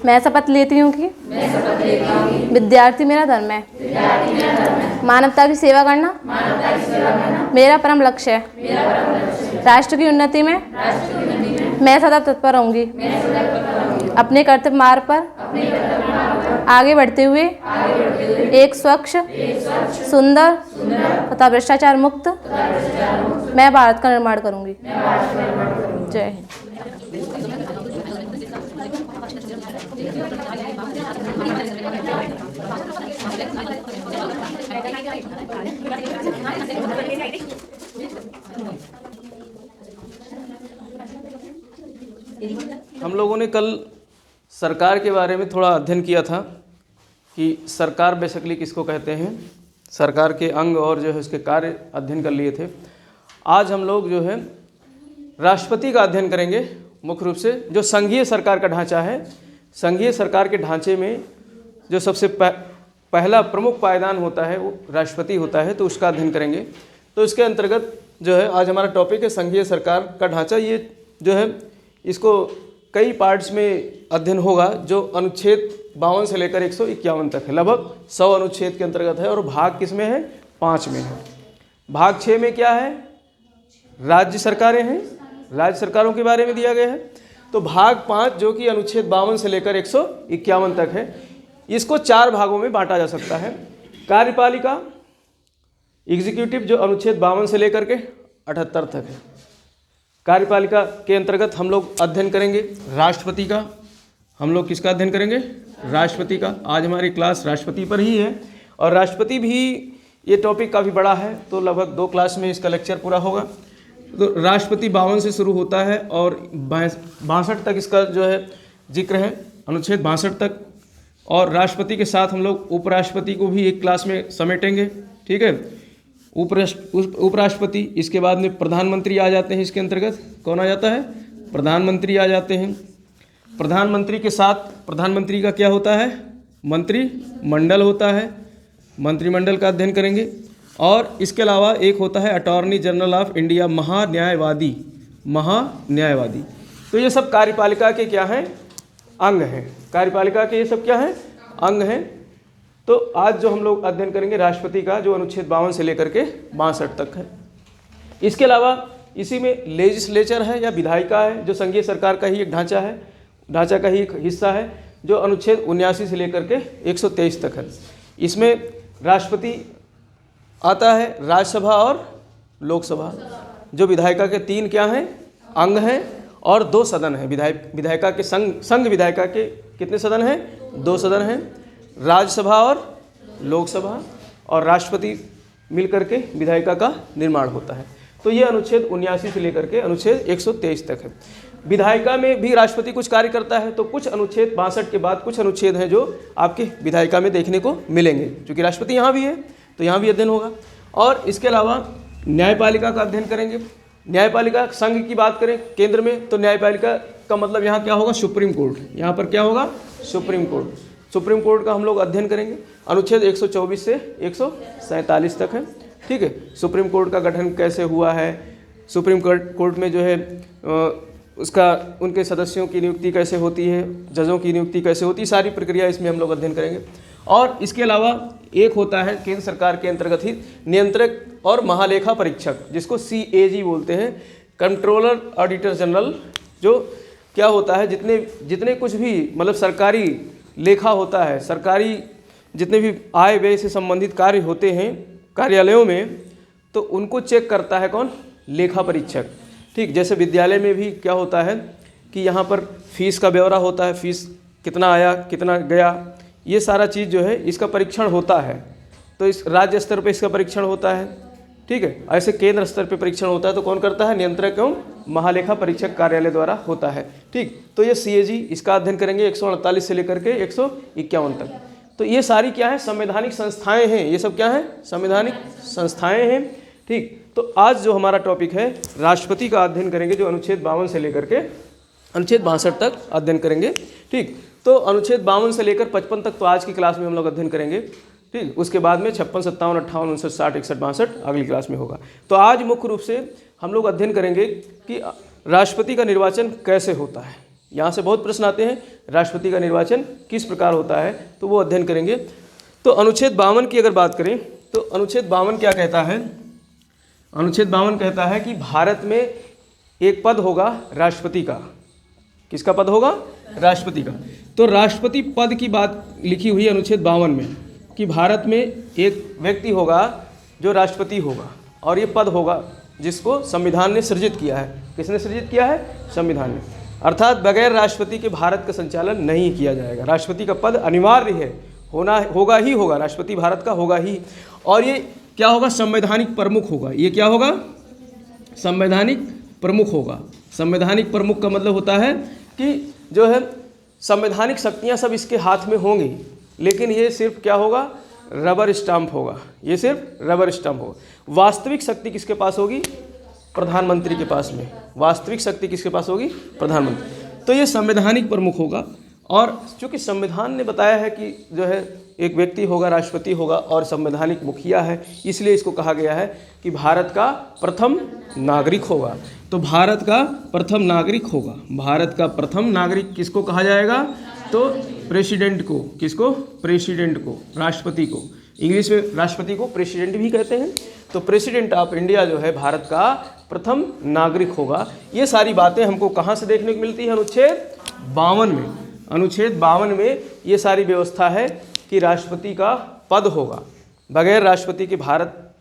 मैं शपथ लेती हूँ कि विद्यार्थी मेरा धर्म है। मानवता की सेवा करना मेरा परम लक्ष्य है। राष्ट्र की उन्नति में मैं सदा तत्पर रहूँगी। अपने कर्तव्य मार्ग पर आगे बढ़ते हुए एक स्वच्छ, सुंदर तथा भ्रष्टाचार मुक्त मैं भारत का निर्माण करूँगी। जय हिंद। हम लोगों ने कल सरकार के बारे में थोड़ा अध्ययन किया था कि सरकार बेसिकली किसको कहते हैं, सरकार के अंग और जो है उसके कार्य अध्ययन कर लिए थे। आज हम लोग जो है राष्ट्रपति का अध्ययन करेंगे। मुख्य रूप से जो संघीय सरकार का ढांचा है, संघीय सरकार के ढांचे में जो सबसे पहला प्रमुख पायदान होता है वो राष्ट्रपति होता है, तो उसका अध्ययन करेंगे। तो इसके अंतर्गत जो है आज हमारा टॉपिक है संघीय सरकार का ढांचा। ये जो है इसको कई पार्ट्स में अध्ययन होगा, जो अनुच्छेद 52 से लेकर 151 तक है, लगभग 100 अनुच्छेद के अंतर्गत है। और भाग किस में है? 5 में है। भाग 6 में क्या है? राज्य सरकारें हैं, राज्य सरकारों के बारे में दिया गया है। तो भाग 5 जो कि अनुच्छेद 52 से लेकर 151 तक है, इसको 4 भागों में बांटा जा सकता है। कार्यपालिका, एग्जीक्यूटिव जो अनुच्छेद 52 से लेकर के 78 तक है। कार्यपालिका के अंतर्गत हम लोग अध्ययन करेंगे राष्ट्रपति का। हम लोग किसका अध्ययन करेंगे? राष्ट्रपति का। आज हमारी क्लास राष्ट्रपति पर ही है और राष्ट्रपति भी ये टॉपिक काफ़ी बड़ा है, तो लगभग 2 क्लास में इसका लेक्चर पूरा होगा। तो राष्ट्रपति 52 से शुरू होता है और 62 तक इसका जो है जिक्र है, अनुच्छेद 62 तक। और राष्ट्रपति के साथ हम लोग उपराष्ट्रपति को भी एक क्लास में समेटेंगे, ठीक है। उपराष्ट्रपति, इसके बाद में प्रधानमंत्री आ जाते हैं। इसके अंतर्गत कौन आ जाता है? प्रधानमंत्री आ जाते हैं। प्रधानमंत्री के साथ प्रधानमंत्री का क्या होता है? मंत्रिमंडल होता है। मंत्रिमंडल का अध्ययन करेंगे। और इसके अलावा एक होता है अटॉर्नी जनरल ऑफ इंडिया, महान्यायवादी। महान्यायवादी। तो ये सब कार्यपालिका के क्या हैं? अंग हैं। कार्यपालिका के ये सब क्या हैं? अंग हैं। तो आज जो हम लोग अध्ययन करेंगे राष्ट्रपति का, जो अनुच्छेद 52 से लेकर के 62 तक है। इसके अलावा इसी में लेजिस्लेचर है या विधायिका है, जो संघीय सरकार का ही एक ढांचा है, ढांचा का ही एक हिस्सा है, जो अनुच्छेद 79 से लेकर के 123 तक है। इसमें राष्ट्रपति आता है, राज्यसभा और लोकसभा। जो विधायिका के 3 क्या हैं? अंग हैं और 2 सदन हैं। विधायिका के संघ विधायिका के कितने सदन हैं? 2 सदन हैं, राज्यसभा और लोकसभा। और राष्ट्रपति मिलकर के विधायिका का निर्माण होता है। तो ये अनुच्छेद 79 से लेकर के अनुच्छेद 123 तक है। विधायिका में भी राष्ट्रपति कुछ कार्य करता है, तो कुछ अनुच्छेद 62 के बाद कुछ अनुच्छेद हैं जो आपके विधायिका में देखने को मिलेंगे। क्योंकि राष्ट्रपति यहाँ भी है तो यहाँ भी अध्ययन होगा। और इसके अलावा न्यायपालिका का अध्ययन करेंगे। न्यायपालिका संघ की बात करें केंद्र में, तो न्यायपालिका का मतलब यहाँ क्या होगा? Supreme court. यहाँ पर क्या होगा? Supreme court. सुप्रीम कोर्ट का हम लोग अध्ययन करेंगे। अनुच्छेद 124 से 147 तक है, ठीक है। सुप्रीम कोर्ट का गठन कैसे हुआ है, सुप्रीम कोर्ट में जो है उसका उनके सदस्यों की नियुक्ति कैसे होती है, जजों की नियुक्ति कैसे होती है, सारी प्रक्रिया इसमें हम लोग अध्ययन करेंगे। और इसके अलावा एक होता है केंद्र सरकार के अंतर्गत ही नियंत्रक और महालेखा परीक्षक, जिसको CAG बोलते हैं, कंट्रोलर ऑडिटर जनरल। जो क्या होता है, जितने कुछ भी मतलब सरकारी लेखा होता है, सरकारी जितने भी आय व्यय से संबंधित कार्य होते हैं कार्यालयों में, तो उनको चेक करता है कौन? लेखा परीक्षक, ठीक। जैसे विद्यालय में भी क्या होता है कि यहाँ पर फीस का ब्यौरा होता है, फीस कितना आया कितना गया, ये सारा चीज़ जो है इसका परीक्षण होता है। तो इस राज्य स्तर पर इसका परीक्षण होता है, ठीक है। ऐसे केंद्र स्तर पर परीक्षण होता है तो कौन करता है? नियंत्रक एवं महालेखा परीक्षक कार्यालय द्वारा होता है, ठीक। तो ये CAG, इसका अध्ययन करेंगे 148 से लेकर के 151 तक। तो ये सारी क्या है? संवैधानिक संस्थाएं हैं। ये सब क्या है? संवैधानिक संस्थाएं हैं, ठीक। तो आज जो हमारा टॉपिक है राष्ट्रपति का अध्ययन करेंगे, जो अनुच्छेद 52 से लेकर के अनुच्छेद 62 तक अध्ययन करेंगे, ठीक। तो अनुच्छेद 52 से लेकर 55 तक तो आज की क्लास में हम लोग अध्ययन करेंगे, ठीक। उसके बाद में 56, 57, 58, 59, 60, 61, 62 अगली क्लास में होगा। तो आज मुख्य रूप से हम लोग अध्ययन करेंगे कि राष्ट्रपति का निर्वाचन कैसे होता है, यहाँ से बहुत प्रश्न आते हैं, राष्ट्रपति का निर्वाचन किस प्रकार होता है, तो वो अध्ययन करेंगे। तो अनुच्छेद 52 की अगर बात करें तो अनुच्छेद 52 क्या कहता है? अनुच्छेद 52 कहता है कि भारत में एक पद होगा राष्ट्रपति का। किसका पद होगा? राष्ट्रपति का। तो राष्ट्रपति पद की बात लिखी हुई है अनुच्छेद 52 में कि भारत में एक व्यक्ति होगा जो राष्ट्रपति होगा, और ये पद होगा जिसको संविधान ने सृजित किया है। किसने सृजित किया है? संविधान ने। अर्थात बगैर राष्ट्रपति के भारत का संचालन नहीं किया जाएगा। राष्ट्रपति का पद अनिवार्य है, होगा ही होगा, राष्ट्रपति भारत का होगा ही। और ये क्या होगा? संवैधानिक प्रमुख होगा। ये क्या होगा? संवैधानिक प्रमुख होगा। संवैधानिक प्रमुख का मतलब होता है कि जो है संवैधानिक शक्तियाँ सब इसके हाथ में होंगी, लेकिन ये सिर्फ क्या होगा? रबर स्टाम्प होगा। ये सिर्फ रबर स्टाम्प होगा। वास्तविक शक्ति किसके पास होगी? प्रधानमंत्री के पास में। वास्तविक शक्ति किसके पास होगी? प्रधानमंत्री। तो ये संवैधानिक प्रमुख होगा। और चूंकि संविधान ने बताया है कि जो है एक व्यक्ति होगा, राष्ट्रपति होगा और संवैधानिक मुखिया है, इसलिए इसको कहा गया है कि भारत का प्रथम नागरिक होगा। तो भारत का प्रथम नागरिक होगा। भारत का प्रथम नागरिक किसको कहा जाएगा? तो प्रेसिडेंट को। किसको? प्रेसिडेंट को, राष्ट्रपति को। इंग्लिश में राष्ट्रपति को प्रेसिडेंट भी कहते हैं। तो प्रेसिडेंट ऑफ इंडिया जो है भारत का प्रथम नागरिक होगा। ये सारी बातें हमको कहाँ से देखने को मिलती है? अनुच्छेद 52 में। अनुच्छेद 52 में ये सारी व्यवस्था है कि राष्ट्रपति का पद होगा, बगैर राष्ट्रपति के भारत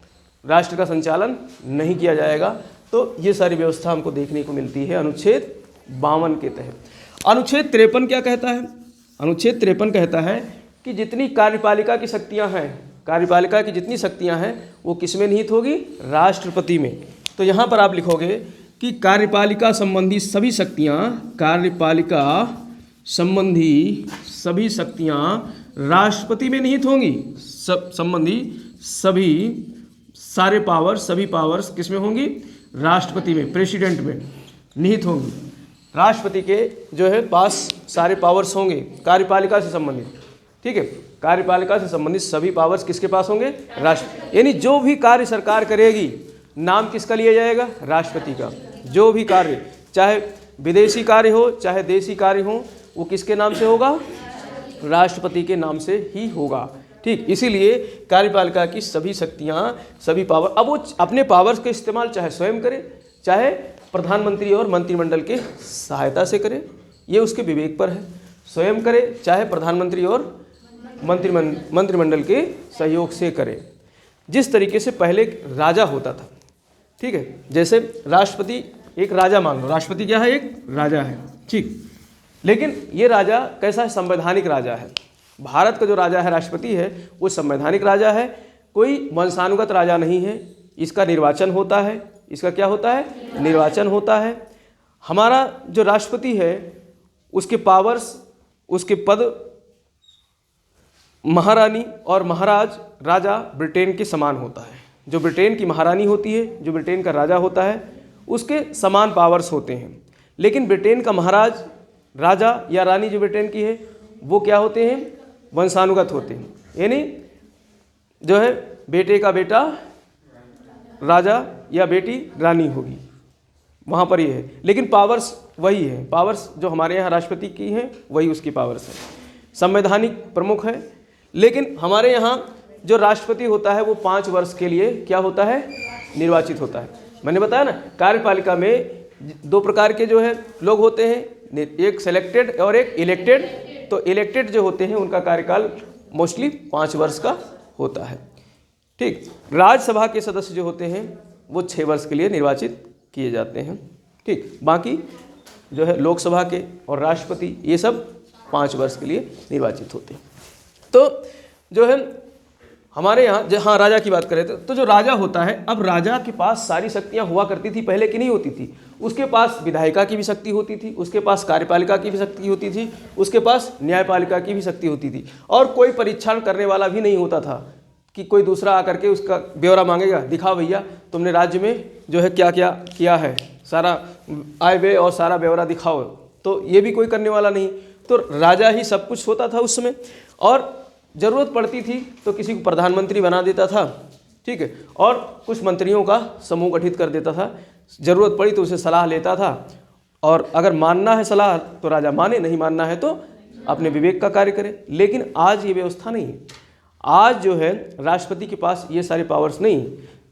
राष्ट्र का संचालन नहीं किया जाएगा। तो ये सारी व्यवस्था हमको देखने को मिलती है अनुच्छेद 52 के तहत। अनुच्छेद 53 क्या कहता है? अनुच्छेद 53 कहता है कि जितनी कार्यपालिका की शक्तियां हैं, कार्यपालिका की जितनी शक्तियां हैं वो किस में निहित होगी? राष्ट्रपति में। तो यहाँ पर आप लिखोगे कि कार्यपालिका संबंधी सभी शक्तियाँ, कार्यपालिका संबंधी सभी शक्तियाँ राष्ट्रपति में निहित होंगी। संबंधी सभी सारे पावर, सभी पावर्स किस में होंगी? राष्ट्रपति में, प्रेसिडेंट में निहित होंगी। राष्ट्रपति के जो है पास सारे पावर्स होंगे कार्यपालिका से संबंधित। ठीक है, कार्यपालिका से संबंधित सभी पावर्स किसके पास होंगे? राष्ट्र। यानी जो भी कार्य सरकार करेगी नाम किसका लिया जाएगा? राष्ट्रपति का। जो भी कार्य, चाहे विदेशी कार्य हो चाहे देशी कार्य हो, वो किसके नाम से होगा? राष्ट्रपति के नाम से ही होगा। ठीक, इसीलिए कार्यपालिका की सभी शक्तियाँ, सभी पावर, अब वो अपने पावर्स का इस्तेमाल चाहे स्वयं करे, चाहे प्रधानमंत्री और मंत्रिमंडल के सहायता से करे, ये उसके विवेक पर है। स्वयं करे चाहे प्रधानमंत्री और मंत्रिमंडल के सहयोग से करे। जिस तरीके से पहले राजा होता था, ठीक है, जैसे राष्ट्रपति एक राजा मान लो, राष्ट्रपति क्या है? एक राजा है। ठीक, लेकिन ये राजा कैसा है? संवैधानिक राजा है। भारत का जो राजा है, राष्ट्रपति है, वो संवैधानिक राजा है, कोई वंशानुगत राजा नहीं है। इसका निर्वाचन होता है। इसका क्या होता है? निर्वाचन होता है। हमारा जो राष्ट्रपति है उसके पावर्स, उसके पद महारानी और महाराज, राजा ब्रिटेन के समान होता है। जो ब्रिटेन की महारानी होती है, जो ब्रिटेन का राजा होता है, उसके समान पावर्स होते हैं। लेकिन ब्रिटेन का महाराज, राजा या रानी जो ब्रिटेन की है, वो क्या होते हैं? वंशानुगत होते हैं। यानी जो है बेटे का बेटा राजा या बेटी रानी होगी, वहाँ पर ये है। लेकिन पावर्स वही है, पावर्स जो हमारे यहाँ राष्ट्रपति की हैं वही उसकी पावर्स है। संवैधानिक प्रमुख है। लेकिन हमारे यहाँ जो राष्ट्रपति होता है वो 5 वर्ष के लिए क्या होता है? निर्वाचित होता है। मैंने बताया ना, कार्यपालिका में 2 प्रकार के जो है लोग होते हैं, एक सेलेक्टेड और एक इलेक्टेड। तो इलेक्टेड जो होते हैं उनका कार्यकाल मोस्टली 5 वर्ष का होता है। ठीक, राज्यसभा के सदस्य जो होते हैं वो 6 वर्ष के लिए निर्वाचित किए जाते हैं। ठीक, बाकी जो है लोकसभा के और राष्ट्रपति ये सब 5 वर्ष के लिए निर्वाचित होते हैं। तो जो है हमारे यहाँ जहाँ राजा की बात करें तो जो राजा होता है, अब राजा के पास सारी शक्तियाँ हुआ करती थी पहले, कि नहीं होती थी? उसके पास विधायिका की भी शक्ति होती थी, उसके पास कार्यपालिका की भी शक्ति होती थी, उसके पास न्यायपालिका की भी शक्ति होती थी। और कोई परीक्षण करने वाला भी नहीं होता था कि कोई दूसरा आकर के उसका ब्यौरा मांगेगा, दिखाओ भैया तुमने राज्य में जो है क्या क्या किया है, सारा आय व्यय और सारा ब्यौरा दिखाओ। तो ये भी कोई करने वाला नहीं। तो राजा ही सब कुछ होता था उस समय। और ज़रूरत पड़ती थी तो किसी को प्रधानमंत्री बना देता था, ठीक है, और कुछ मंत्रियों का समूह गठित कर देता था। ज़रूरत पड़ी तो उसे सलाह लेता था, और अगर मानना है सलाह तो राजा माने, नहीं मानना है तो अपने विवेक का कार्य करे। लेकिन आज ये व्यवस्था नहीं है। आज जो है राष्ट्रपति के पास ये सारे पावर्स नहीं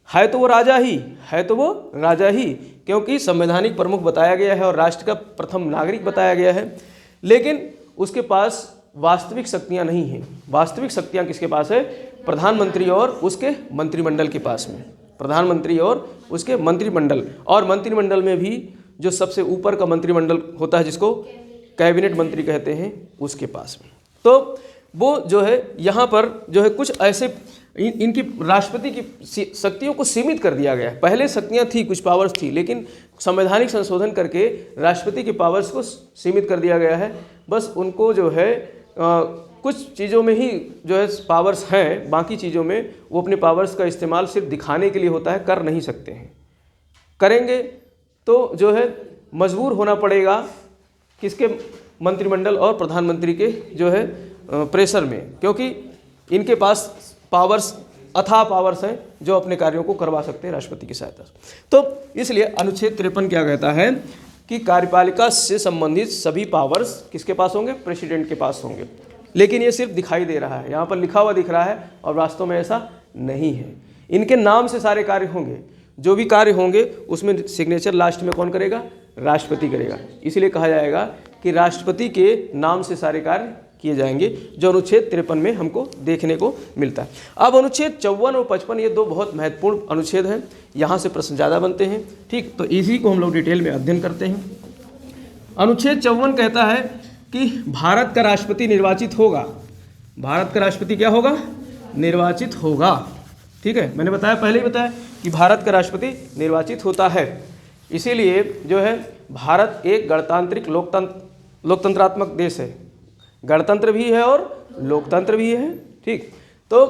है, तो वो राजा ही है, तो वो राजा ही, क्योंकि संवैधानिक प्रमुख बताया गया है और राष्ट्र का प्रथम नागरिक बताया गया है। लेकिन उसके पास वास्तविक शक्तियाँ नहीं हैं। वास्तविक शक्तियाँ किसके पास है? प्रधानमंत्री और उसके मंत्रिमंडल के पास में। प्रधानमंत्री और उसके मंत्रिमंडल, और मंत्रिमंडल में भी जो सबसे ऊपर का मंत्रिमंडल होता है जिसको कैबिनेट मंत्री कहते हैं, उसके पास में। तो वो जो है यहाँ पर जो है कुछ ऐसे इनकी राष्ट्रपति की शक्तियों को सीमित कर दिया गया है। पहले शक्तियाँ थी, कुछ पावर्स थी, लेकिन संवैधानिक संशोधन करके राष्ट्रपति के पावर्स को सीमित कर दिया गया है। बस उनको जो है कुछ चीज़ों में ही जो है पावर्स हैं, बाकी चीज़ों में वो अपने पावर्स का इस्तेमाल सिर्फ दिखाने के लिए होता है, कर नहीं सकते हैं। करेंगे तो जो है मजबूर होना पड़ेगा किसके? मंत्रिमंडल और प्रधानमंत्री के जो है प्रेशर में, क्योंकि इनके पास पावर्स, अथाह पावर्स हैं जो अपने कार्यों को करवा सकते हैं राष्ट्रपति की सहायता से। तो इसलिए अनुच्छेद 53 क्या कहता है कि कार्यपालिका से संबंधित सभी पावर्स किसके पास होंगे? प्रेसिडेंट के पास होंगे। लेकिन ये सिर्फ दिखाई दे रहा है, यहाँ पर लिखा हुआ दिख रहा है, और वास्तव में ऐसा नहीं है। इनके नाम से सारे कार्य होंगे, जो भी कार्य होंगे उसमें सिग्नेचर लास्ट में कौन करेगा? राष्ट्रपति करेगा। इसलिए कहा जाएगा कि राष्ट्रपति के नाम से सारे कार्य किए जाएंगे, जो अनुच्छेद 53 में हमको देखने को मिलता है। अब अनुच्छेद 54 और 55 ये दो बहुत महत्वपूर्ण अनुच्छेद हैं, यहाँ से प्रश्न ज़्यादा बनते हैं। ठीक, तो इसी को हम लोग डिटेल में अध्ययन करते हैं। अनुच्छेद 54 कहता है कि भारत का राष्ट्रपति निर्वाचित होगा। भारत का राष्ट्रपति क्या होगा? निर्वाचित होगा। ठीक है, मैंने बताया, पहले ही बताया कि भारत का राष्ट्रपति निर्वाचित होता है। इसीलिए जो है भारत एक गणतांत्रिक लोकतंत्रात्मक देश है। गणतंत्र भी है और लोकतंत्र भी है। ठीक, तो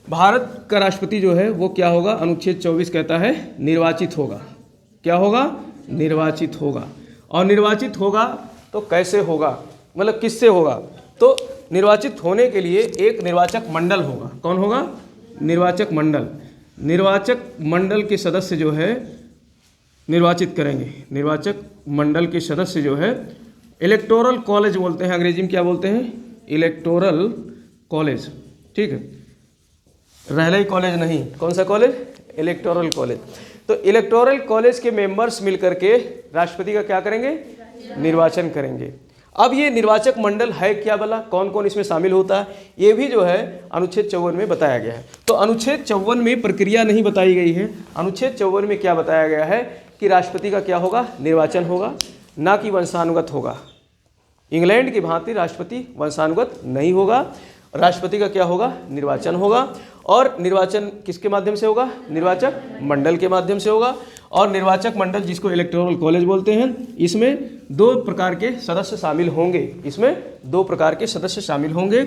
भारत का राष्ट्रपति जो है वो क्या होगा? अनुच्छेद 24 कहता है निर्वाचित होगा। क्या होगा? निर्वाचित होगा। और निर्वाचित होगा तो कैसे होगा, मतलब किससे होगा? तो निर्वाचित होने के लिए एक निर्वाचक मंडल होगा। कौन होगा? निर्वाचक मंडल। निर्वाचक मंडल के सदस्य जो है निर्वाचित करेंगे। निर्वाचक मंडल के सदस्य जो है इलेक्टोरल कॉलेज बोलते हैं, अंग्रेजी में क्या बोलते हैं? Electoral college. ठीक है, रहलाई कॉलेज नहीं, कौन सा कॉलेज? Electoral college. तो इलेक्टोरल कॉलेज के मेंबर्स मिलकर के राष्ट्रपति का क्या करेंगे? निर्वाचन करेंगे। अब ये निर्वाचक मंडल है क्या भला, कौन कौन इसमें शामिल होता है, ये भी जो है अनुच्छेद 54 में बताया गया है। तो अनुच्छेद 54 में प्रक्रिया नहीं बताई गई है। अनुच्छेद 54 में क्या बताया गया है कि राष्ट्रपति का क्या होगा? निर्वाचन होगा, ना कि वंशानुगत होगा। इंग्लैंड की भांति राष्ट्रपति वंशानुगत नहीं होगा। राष्ट्रपति का क्या होगा? निर्वाचन होगा। और निर्वाचन किसके माध्यम से होगा? निर्वाचक मंडल के माध्यम से होगा। और निर्वाचक मंडल जिसको इलेक्टोरल कॉलेज बोलते हैं, इसमें दो प्रकार के सदस्य शामिल होंगे। इसमें दो प्रकार के सदस्य शामिल होंगे।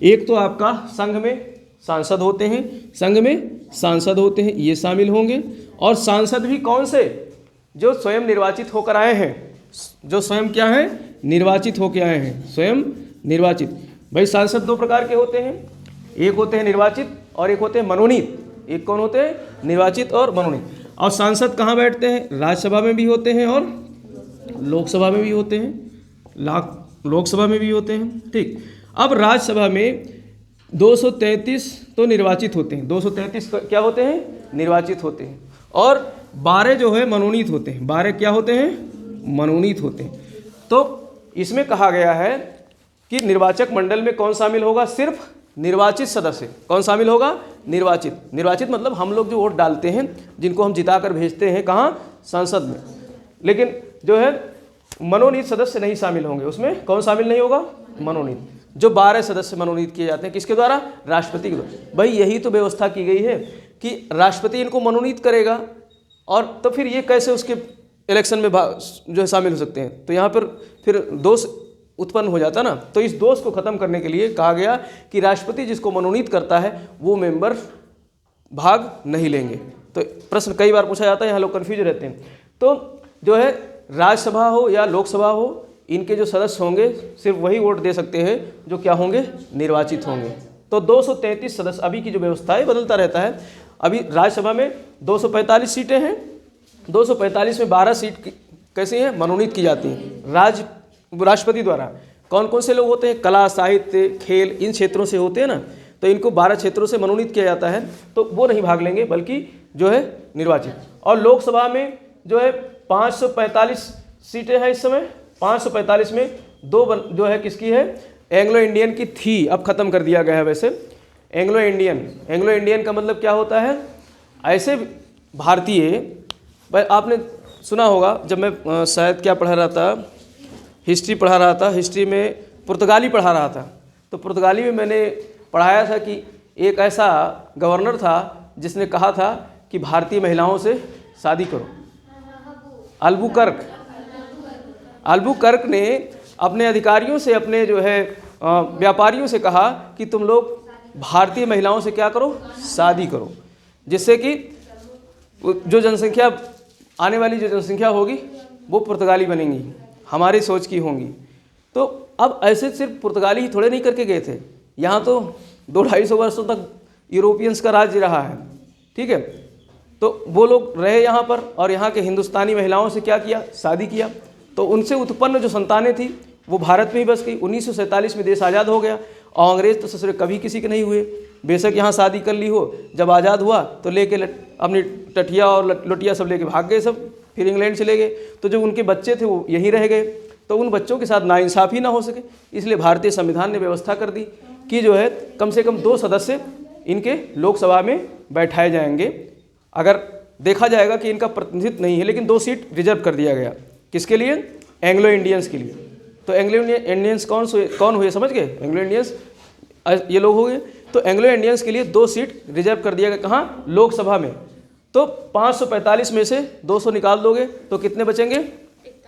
एक तो आपका संघ में सांसद होते हैं, संघ में सांसद होते हैं, ये शामिल होंगे। और सांसद भी कौन से? जो स्वयं निर्वाचित होकर आए हैं, जो स्वयं क्या है? निर्वाचित होकर आए हैं, स्वयं निर्वाचित। भाई सांसद दो प्रकार के होते हैं, एक होते हैं निर्वाचित और एक होते हैं मनोनीत। एक कौन होते हैं? निर्वाचित और मनोनीत। और सांसद कहाँ बैठते हैं? राज्यसभा में भी होते हैं और लोकसभा में भी होते हैं, लोकसभा में भी होते हैं। ठीक, अब राज्यसभा में 233 तो निर्वाचित होते हैं, 233 क्या होते हैं? निर्वाचित होते हैं। और 12 जो है मनोनीत होते हैं। 12 क्या होते हैं? मनोनीत होते हैं। तो इसमें कहा गया है कि निर्वाचक मंडल में कौन शामिल होगा? सिर्फ निर्वाचित सदस्य। कौन शामिल होगा? निर्वाचित। निर्वाचित मतलब हम लोग जो वोट डालते हैं, जिनको हम जिता कर भेजते हैं कहाँ? संसद में। लेकिन जो है मनोनीत सदस्य नहीं शामिल होंगे उसमें। कौन शामिल नहीं होगा? मनोनीत। जो 12 सदस्य मनोनीत किए जाते हैं किसके द्वारा? राष्ट्रपति के द्वारा। भाई यही तो व्यवस्था की गई है कि राष्ट्रपति इनको मनोनीत करेगा, और तो फिर ये कैसे उसके इलेक्शन में जो है शामिल हो सकते हैं? तो यहाँ पर फिर दोष उत्पन्न हो जाता ना। तो इस दोष को खत्म करने के लिए कहा गया कि राष्ट्रपति जिसको मनोनीत करता है वो मेंबर भाग नहीं लेंगे। तो प्रश्न कई बार पूछा जाता है, यहाँ लोग कन्फ्यूज रहते हैं। तो जो है राज्यसभा हो या लोकसभा हो, इनके जो सदस्य होंगे सिर्फ वही वोट दे सकते हैं जो क्या होंगे? निर्वाचित होंगे। तो 233 सदस्य, अभी की जो व्यवस्था है बदलता रहता है। अभी राज्यसभा में 245 सीटें हैं, 245 में 12 सीट कैसी हैं, मनोनीत की जाती हैं राष्ट्रपति द्वारा। कौन कौन से लोग होते हैं, कला, साहित्य, खेल, इन क्षेत्रों से होते हैं ना, तो इनको 12 क्षेत्रों से मनोनीत किया जाता है, तो वो नहीं भाग लेंगे, बल्कि जो है निर्वाचित। और लोकसभा में जो है 545 सीटें हैं इस समय। 545 में जो है किसकी है, एंग्लो इंडियन की थी, अब ख़त्म कर दिया गया है। वैसे एंग्लो इंडियन का मतलब क्या होता है, ऐसे भारतीय, आपने सुना होगा, जब मैं शायद क्या पढ़ा रहा था, हिस्ट्री पढ़ा रहा था, हिस्ट्री में पुर्तगाली पढ़ा रहा था, तो पुर्तगाली में मैंने पढ़ाया था कि एक ऐसा गवर्नर था जिसने कहा था कि भारतीय महिलाओं से शादी करो। अल्बुकर्क ने अपने अधिकारियों से, अपने जो है व्यापारियों से कहा कि तुम लोग भारतीय महिलाओं से क्या करो, शादी करो, जिससे कि जो जनसंख्या आने वाली जो जनसंख्या होगी वो पुर्तगाली बनेंगी, हमारी सोच की होंगी। तो अब ऐसे सिर्फ पुर्तगाली ही थोड़े नहीं करके गए थे, यहाँ तो 200-250 वर्षों तक यूरोपियंस का राज्य रहा है, ठीक है। तो वो लोग रहे यहाँ पर और यहाँ के हिंदुस्तानी महिलाओं से क्या किया, शादी किया। तो उनसे उत्पन्न जो संतानें थी वो भारत में ही बस गई। 1947 में देश आज़ाद हो गया और अंग्रेज़ तो ससुरे कभी किसी के नहीं हुए, बेशक यहाँ शादी कर ली हो, जब आज़ाद हुआ तो लेके अपनी टठिया और लोटिया सब लेके भाग गए सब, फिर इंग्लैंड चले गए। तो जो उनके बच्चे थे वो यहीं रह गए, तो उन बच्चों के साथ नाइंसाफ़ी ना हो सके, इसलिए भारतीय संविधान ने व्यवस्था कर दी कि जो है कम से कम 2 सदस्य इनके लोकसभा में बैठाए जाएंगे। अगर देखा जाएगा कि इनका प्रतिनिधित्व नहीं है, लेकिन 2 सीट रिजर्व कर दिया गया, किसके लिए, एंग्लो इंडियंस के लिए। तो एंग्लो इंडियंस कौन हुए समझ गए, एंग्लो इंडियंस ये लोग हो गए। तो एंग्लो इंडियंस के लिए 2 सीट रिजर्व कर दिया गया, कहाँ, लोकसभा में। तो 545 में से 200 निकाल दोगे तो कितने बचेंगे,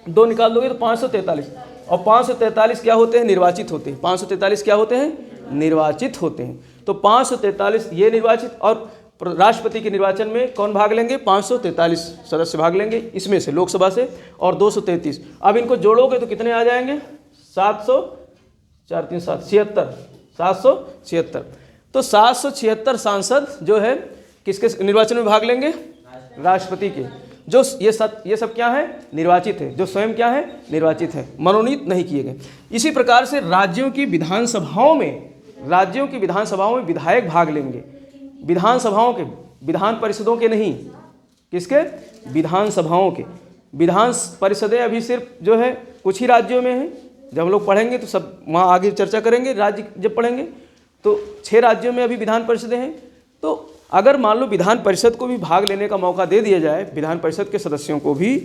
2 निकाल दोगे तो 543। और 543 क्या होते हैं, निर्वाचित होते हैं। 543 क्या होते हैं, निर्वाचित होते हैं। तो 543 ये निर्वाचित, और राष्ट्रपति के निर्वाचन में कौन भाग लेंगे, 543 सदस्य भाग लेंगे इसमें से, लोकसभा से, और 233। अब इनको जोड़ोगे तो कितने आ जाएंगे, 776 तो 776 सांसद जो है किसके निर्वाचन में भाग लेंगे, राष्ट्रपति के। जो ये सब क्या है, निर्वाचित है, जो स्वयं क्या है, निर्वाचित है, मनोनीत नहीं किए गए। इसी प्रकार से राज्यों की विधानसभाओं में विधायक भाग लेंगे, विधानसभाओं के, विधान परिषदों के नहीं, किसके, विधानसभाओं के। विधान परिषदें अभी सिर्फ जो है कुछ ही राज्यों में हैं, जब हम लोग पढ़ेंगे तो सब वहाँ आगे चर्चा करेंगे, राज्य जब पढ़ेंगे तो 6 राज्यों में अभी विधान परिषदें हैं। तो अगर मान लो विधान परिषद को भी भाग लेने का मौका दे दिया जाए, विधान परिषद के सदस्यों को भी,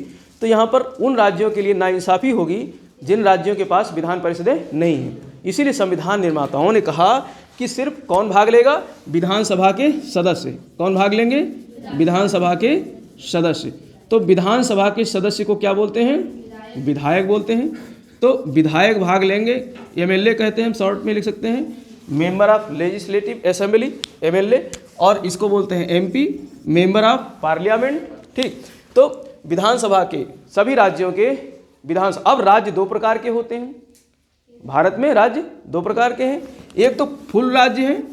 तो यहाँ पर उन राज्यों के लिए नाइंसाफ़ी होगी जिन राज्यों के पास विधान परिषदें नहीं हैं। इसीलिए संविधान निर्माताओं ने कहा कि सिर्फ कौन भाग लेगा, विधानसभा के सदस्य। कौन भाग लेंगे, विधानसभा के सदस्य। तो विधानसभा के सदस्य को क्या बोलते हैं, विधायक बोलते हैं। तो विधायक भाग लेंगे, एमएलए कहते हैं, हम शॉर्ट में लिख सकते हैं, member of legislative assembly, MLA, और इसको बोलते हैं एमपी, मेंबर ऑफ पार्लियामेंट, ठीक। तो विधानसभा के सभी राज्यों के विधानसभा, अब राज्य 2 प्रकार के होते हैं भारत में, राज्य 2 प्रकार के हैं। एक तो फुल राज्य है,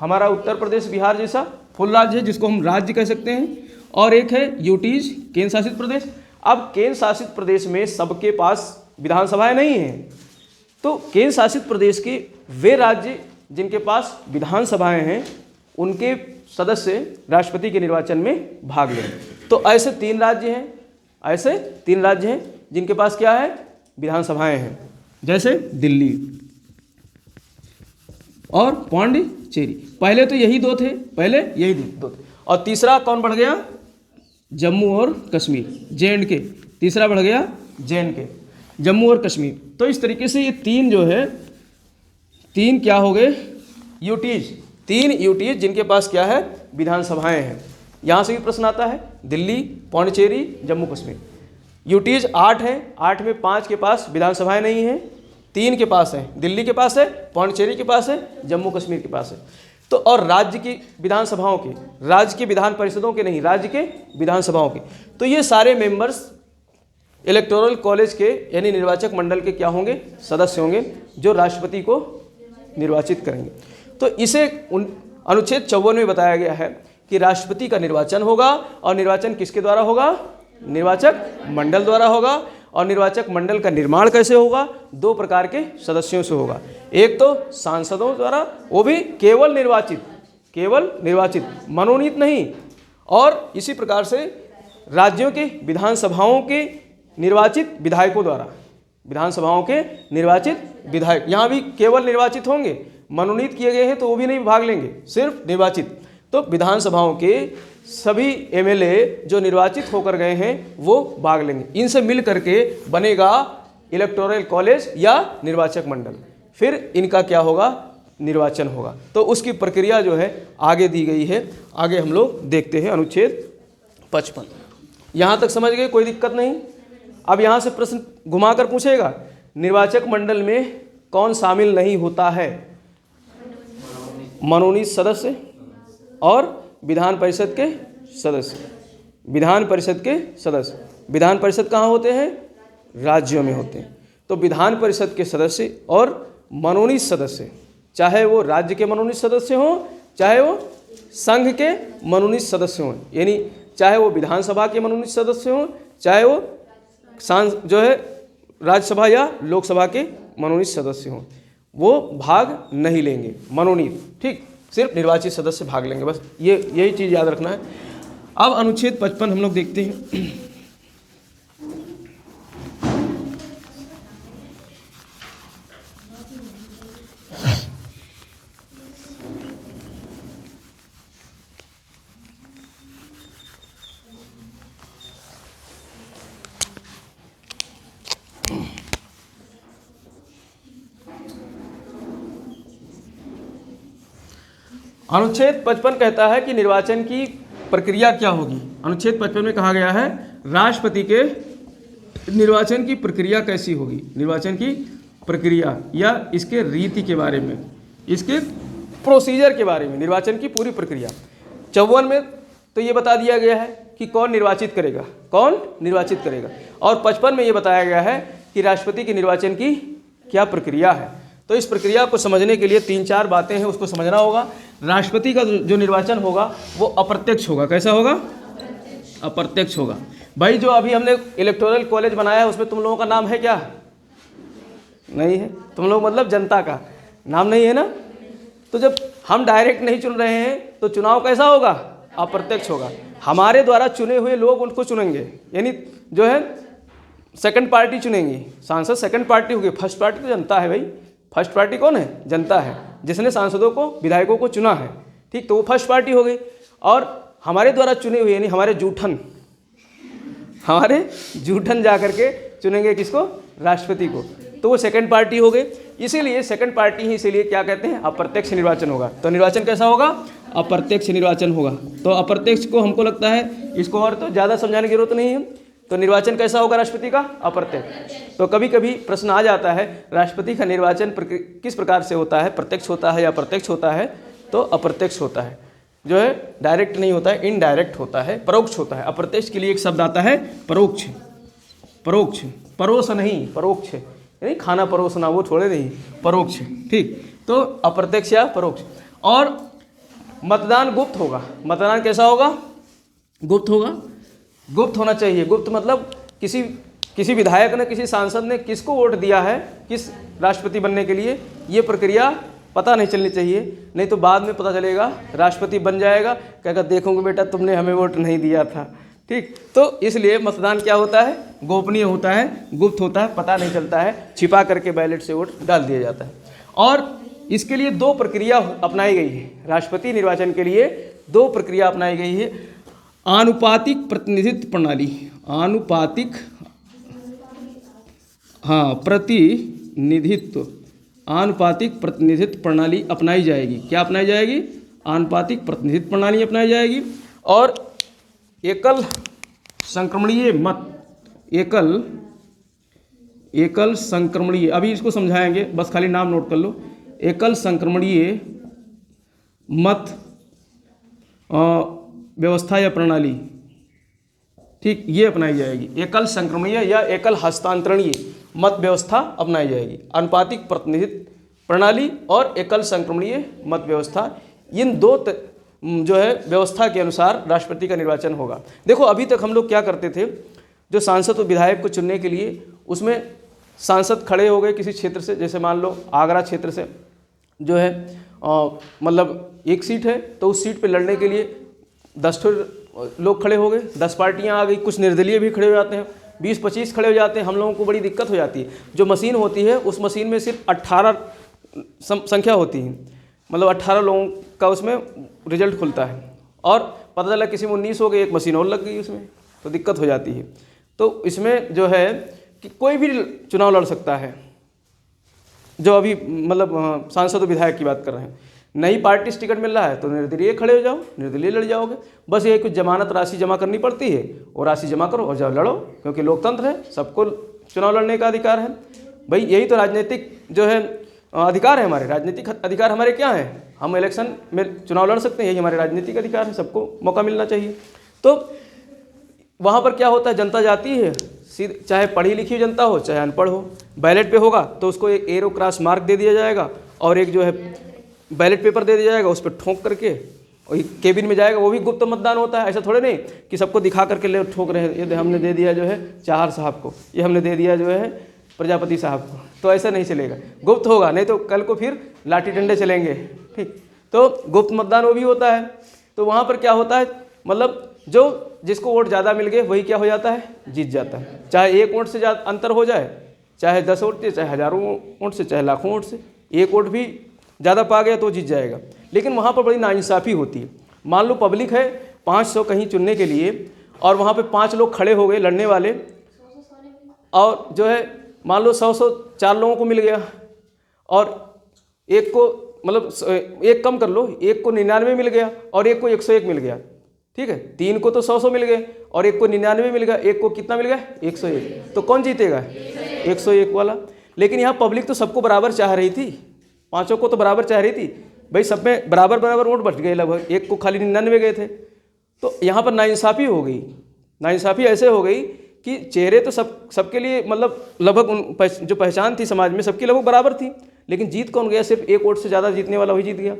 हमारा उत्तर प्रदेश बिहार जैसा फुल राज्य है जिसको हम राज्य कह सकते हैं, और एक है यूटीज, केंद्र शासित प्रदेश। अब केंद्र शासित प्रदेश में सबके पास विधानसभाएं नहीं हैं, तो केंद्र शासित प्रदेश के वे राज्य जिनके पास विधानसभाएं हैं उनके सदस्य राष्ट्रपति के निर्वाचन में भाग लें। तो ऐसे 3 राज्य हैं, जिनके पास क्या है, विधानसभाएं हैं, जैसे दिल्ली और पांडिचेरी। पहले तो यही 2 थे, और तीसरा कौन बढ़ गया, जम्मू और कश्मीर, JNK, तीसरा बढ़ गया JNK, जम्मू और कश्मीर। तो इस तरीके से ये 3 जो है, 3 क्या हो गए, यूटीज, 3 यूटीज जिनके पास क्या है, विधानसभाएं हैं। यहाँ से भी प्रश्न आता है, दिल्ली, पांडिचेरी, जम्मू कश्मीर। यूटीज 8 हैं, 8 में 5 के पास विधानसभाएं नहीं हैं, 3 के पास है, दिल्ली के पास है, पांडिचेरी के पास है, जम्मू कश्मीर के पास है। तो और राज्य की विधानसभाओं के, राज्य की विधान परिषदों के नहीं, राज्य के विधानसभाओं के। तो ये सारे मेंबर्स इलेक्टोरल कॉलेज के यानी निर्वाचक मंडल के क्या होंगे, सदस्य होंगे, जो राष्ट्रपति को निर्वाचित करेंगे। तो इसे अनुच्छेद 54 में बताया गया है कि राष्ट्रपति का निर्वाचन होगा, और निर्वाचन किसके द्वारा होगा, निर्वाचक मंडल द्वारा होगा। और निर्वाचक मंडल का निर्माण कैसे होगा? 2 प्रकार के सदस्यों से होगा। एक तो सांसदों द्वारा, वो भी केवल निर्वाचित, मनोनीत नहीं। और इसी प्रकार से राज्यों के विधानसभाओं के निर्वाचित विधायकों द्वारा, विधानसभाओं के निर्वाचित विधायक, यहाँ भी केवल निर्वाचित होंगे, मनोनीत किए गए हैं तो वो भी नहीं भाग लेंगे, सिर्फ निर्वाचित। तो विधानसभाओं के सभी एमएलए जो निर्वाचित होकर गए हैं वो भाग लेंगे। इनसे मिल करके बनेगा इलेक्टोरल कॉलेज या निर्वाचक मंडल। फिर इनका क्या होगा? निर्वाचन होगा। तो उसकी प्रक्रिया जो है आगे दी गई है, आगे हम लोग देखते हैं। अनुच्छेद 55 यहाँ तक समझ गए, कोई दिक्कत नहीं। अब यहाँ से प्रश्न घुमा कर पूछेगा, निर्वाचक मंडल में कौन शामिल नहीं होता है? मनोनीत सदस्य और विधान परिषद के सदस्य। विधान परिषद के सदस्य, विधान परिषद कहाँ होते हैं? राज्यों में होते हैं। तो विधान परिषद के सदस्य और मनोनीत सदस्य, चाहे वो राज्य के मनोनीत सदस्य हों, चाहे वो संघ के मनोनीत सदस्य हों, यानी चाहे वो विधानसभा के मनोनीत सदस्य हों, चाहे वो जो है राज्यसभा या लोकसभा के मनोनीत सदस्य हों, वो भाग नहीं लेंगे। मनोनीत, ठीक, सिर्फ निर्वाचित सदस्य भाग लेंगे। बस यही चीज़ याद रखना है। अब अनुच्छेद 55 हम लोग देखते हैं। अनुच्छेद 55 कहता है कि निर्वाचन की प्रक्रिया क्या होगी। अनुच्छेद 55 में कहा गया है राष्ट्रपति के निर्वाचन की प्रक्रिया कैसी होगी। निर्वाचन की प्रक्रिया या इसके रीति के बारे में, इसके प्रोसीजर के बारे में, निर्वाचन की पूरी प्रक्रिया। 54 में तो ये बता दिया गया है कि कौन निर्वाचित करेगा, कौन निर्वाचित करेगा। और 55 में ये बताया गया है कि राष्ट्रपति के निर्वाचन की क्या प्रक्रिया है। तो इस प्रक्रिया को समझने के लिए 3-4 बातें हैं, उसको समझना होगा। राष्ट्रपति का जो निर्वाचन होगा वो अप्रत्यक्ष होगा। कैसा होगा? अप्रत्यक्ष होगा। भाई जो अभी हमने इलेक्टोरल कॉलेज बनाया है उसमें तुम लोगों का नाम है क्या? नहीं है। तुम लोग मतलब जनता का नाम नहीं है ना। तो जब हम डायरेक्ट नहीं चुन रहे हैं तो चुनाव कैसा होगा? अप्रत्यक्ष होगा। हमारे द्वारा चुने हुए लोग उनको चुनेंगे, यानी जो है सेकंड पार्टी चुनेंगी। सांसद सेकंड पार्टी होगी, फर्स्ट पार्टी तो जनता है भाई। फर्स्ट पार्टी कौन है? जनता है, जिसने सांसदों को, विधायकों को चुना है, ठीक। तो वो फर्स्ट पार्टी हो गई। और हमारे द्वारा चुने हुए यानी हमारे जूठन जा करके चुनेंगे किसको? राष्ट्रपति को। तो वो सेकंड पार्टी हो गई। इसीलिए सेकंड पार्टी ही, इसीलिए क्या कहते हैं? अप्रत्यक्ष निर्वाचन होगा। तो निर्वाचन कैसा होगा? अप्रत्यक्ष निर्वाचन होगा। तो अप्रत्यक्ष को हमको लगता है इसको और तो ज़्यादा समझाने की जरूरत नहीं है। तो निर्वाचन कैसा होगा राष्ट्रपति का? अप्रत्यक्ष। तो कभी कभी प्रश्न आ जाता है राष्ट्रपति का निर्वाचन किस प्रकार से होता है, प्रत्यक्ष होता है या अप्रत्यक्ष होता है? तो अप्रत्यक्ष होता है, जो है डायरेक्ट नहीं होता है, इनडायरेक्ट होता है, परोक्ष होता है। अप्रत्यक्ष के लिए एक शब्द आता है परोक्ष। परोक्ष, परोस नहीं, परोक्ष यानी खाना परोसना, वो छोड़े नहीं, परोक्ष, ठीक। तो अप्रत्यक्ष या परोक्ष। और मतदान गुप्त होगा। मतदान कैसा होगा? गुप्त होगा। गुप्त होना चाहिए। गुप्त मतलब किसी विधायक ने, किसी सांसद ने किसको वोट दिया है, किस राष्ट्रपति बनने के लिए, ये प्रक्रिया पता नहीं चलनी चाहिए। नहीं तो बाद में पता चलेगा राष्ट्रपति बन जाएगा, कहेगा देखोगे बेटा तुमने हमें वोट नहीं दिया था, ठीक। तो इसलिए मतदान क्या होता है? गोपनीय होता है, गुप्त होता है, पता नहीं चलता है, छिपा करके बैलेट से वोट डाल दिया जाता है। और इसके लिए 2 प्रक्रिया अपनाई गई है। राष्ट्रपति निर्वाचन के लिए 2 प्रक्रिया अपनाई गई है। आनुपातिक प्रतिनिधित्व प्रणाली, आनुपातिक प्रतिनिधित्व प्रणाली अपनाई जाएगी। क्या अपनाई जाएगी? आनुपातिक प्रतिनिधित्व प्रणाली अपनाई जाएगी। और एकल संक्रमणीय मत, एकल संक्रमणीय, अभी इसको समझाएंगे, बस खाली नाम नोट कर लो। एकल संक्रमणीय मत व्यवस्था या प्रणाली, ठीक, ये अपनाई जाएगी। एकल संक्रमणीय या एकल हस्तांतरणीय मत व्यवस्था अपनाई जाएगी। आनुपातिक प्रतिनिधित्व प्रणाली और एकल संक्रमणीय मत व्यवस्था, इन 2 जो है व्यवस्था के अनुसार राष्ट्रपति का निर्वाचन होगा। देखो अभी तक हम लोग क्या करते थे, जो सांसद और विधायक को चुनने के लिए उसमें सांसद खड़े हो गए किसी क्षेत्र से, जैसे मान लो आगरा क्षेत्र से जो है मतलब एक सीट है, तो उस सीट पे लड़ने के लिए 10 लोग खड़े हो गए, 10 पार्टियां आ गई, कुछ निर्दलीय भी खड़े हो जाते हैं, 20-25 खड़े हो जाते हैं। हम लोगों को बड़ी दिक्कत हो जाती है। जो मशीन होती है उस मशीन में सिर्फ 18 संख्या होती है, मतलब 18 लोगों का उसमें रिजल्ट खुलता है, और पता चला किसी में 19 हो गए, एक मशीन और लग गई उसमें, तो दिक्कत हो जाती है। तो इसमें जो है कि कोई भी चुनाव लड़ सकता है, जो अभी मतलब सांसद और विधायक की बात कर रहे हैं। नई पार्टी से टिकट मिल रहा है तो निर्दलीय खड़े हो जाओ, निर्दलीय लड़ जाओगे। बस ये कुछ जमानत राशि जमा करनी पड़ती है, और राशि जमा करो और जाओ लड़ो, क्योंकि लोकतंत्र है, सबको चुनाव लड़ने का अधिकार है। भाई यही तो राजनीतिक जो है अधिकार है हमारे। राजनीतिक अधिकार हमारे क्या है? हम इलेक्शन में चुनाव लड़ सकते हैं, यही हमारे राजनीतिक अधिकार है, सबको मौका मिलना चाहिए। तो वहाँ पर क्या होता है, जनता जाती है सीधे, चाहे पढ़ी लिखी जनता हो चाहे अनपढ़ हो, बैलेट पे होगा तो उसको एक एरो क्रॉस मार्क दे दिया जाएगा, और एक जो है बैलेट पेपर दे दिया जाएगा, उस पर ठोंक करके और केबिन में जाएगा। वो भी गुप्त मतदान होता है, ऐसा थोड़े नहीं कि सबको दिखा करके ले ठोक रहे हैं, ये हमने दे दिया जो है चाहर साहब को, ये हमने दे दिया जो है प्रजापति साहब को, तो ऐसा नहीं चलेगा, गुप्त होगा, नहीं तो कल को फिर लाठी डंडे चलेंगे। ठीक, तो गुप्त मतदान वो भी होता है। तो वहाँ पर क्या होता है, मतलब जो जिसको वोट ज़्यादा मिल गए वही क्या हो जाता है, जीत जाता है। चाहे एक वोट से ज़्यादा अंतर हो जाए, चाहे 10 वोट से, चाहे हज़ारों वोट से, चाहे लाखों वोट से, एक वोट भी ज़्यादा पा गया तो जीत जाएगा। लेकिन वहाँ पर बड़ी नाइंसाफ़ी होती है। मान लो पब्लिक है 500 कहीं चुनने के लिए, और वहाँ पे 5 लोग खड़े हो गए लड़ने वाले, और जो है मान लो 100 4 लोगों को मिल गया, और एक को मतलब एक कम कर लो, एक को 99 मिल गया और एक को 101 मिल गया। ठीक है, 3 को तो 100 मिल गए और एक को 99 मिल गया, एक को कितना मिल गया, 101। तो कौन जीतेगा, 101 वाला। लेकिन यहाँ पब्लिक तो सबको बराबर चाह रही थी, 5 को तो बराबर चाह रही थी भाई, सब में बराबर बराबर वोट बच गए, लगभग एक को खाली 99 गए थे। तो यहाँ पर नाइंसाफ़ी हो गई। नाइंसाफ़ी ऐसे हो गई कि चेहरे तो सबके लिए मतलब लगभग जो पहचान थी समाज में सबकी लगभग बराबर थी, लेकिन जीत कौन गया, सिर्फ एक वोट से ज़्यादा जीतने वाला वही जीत गया।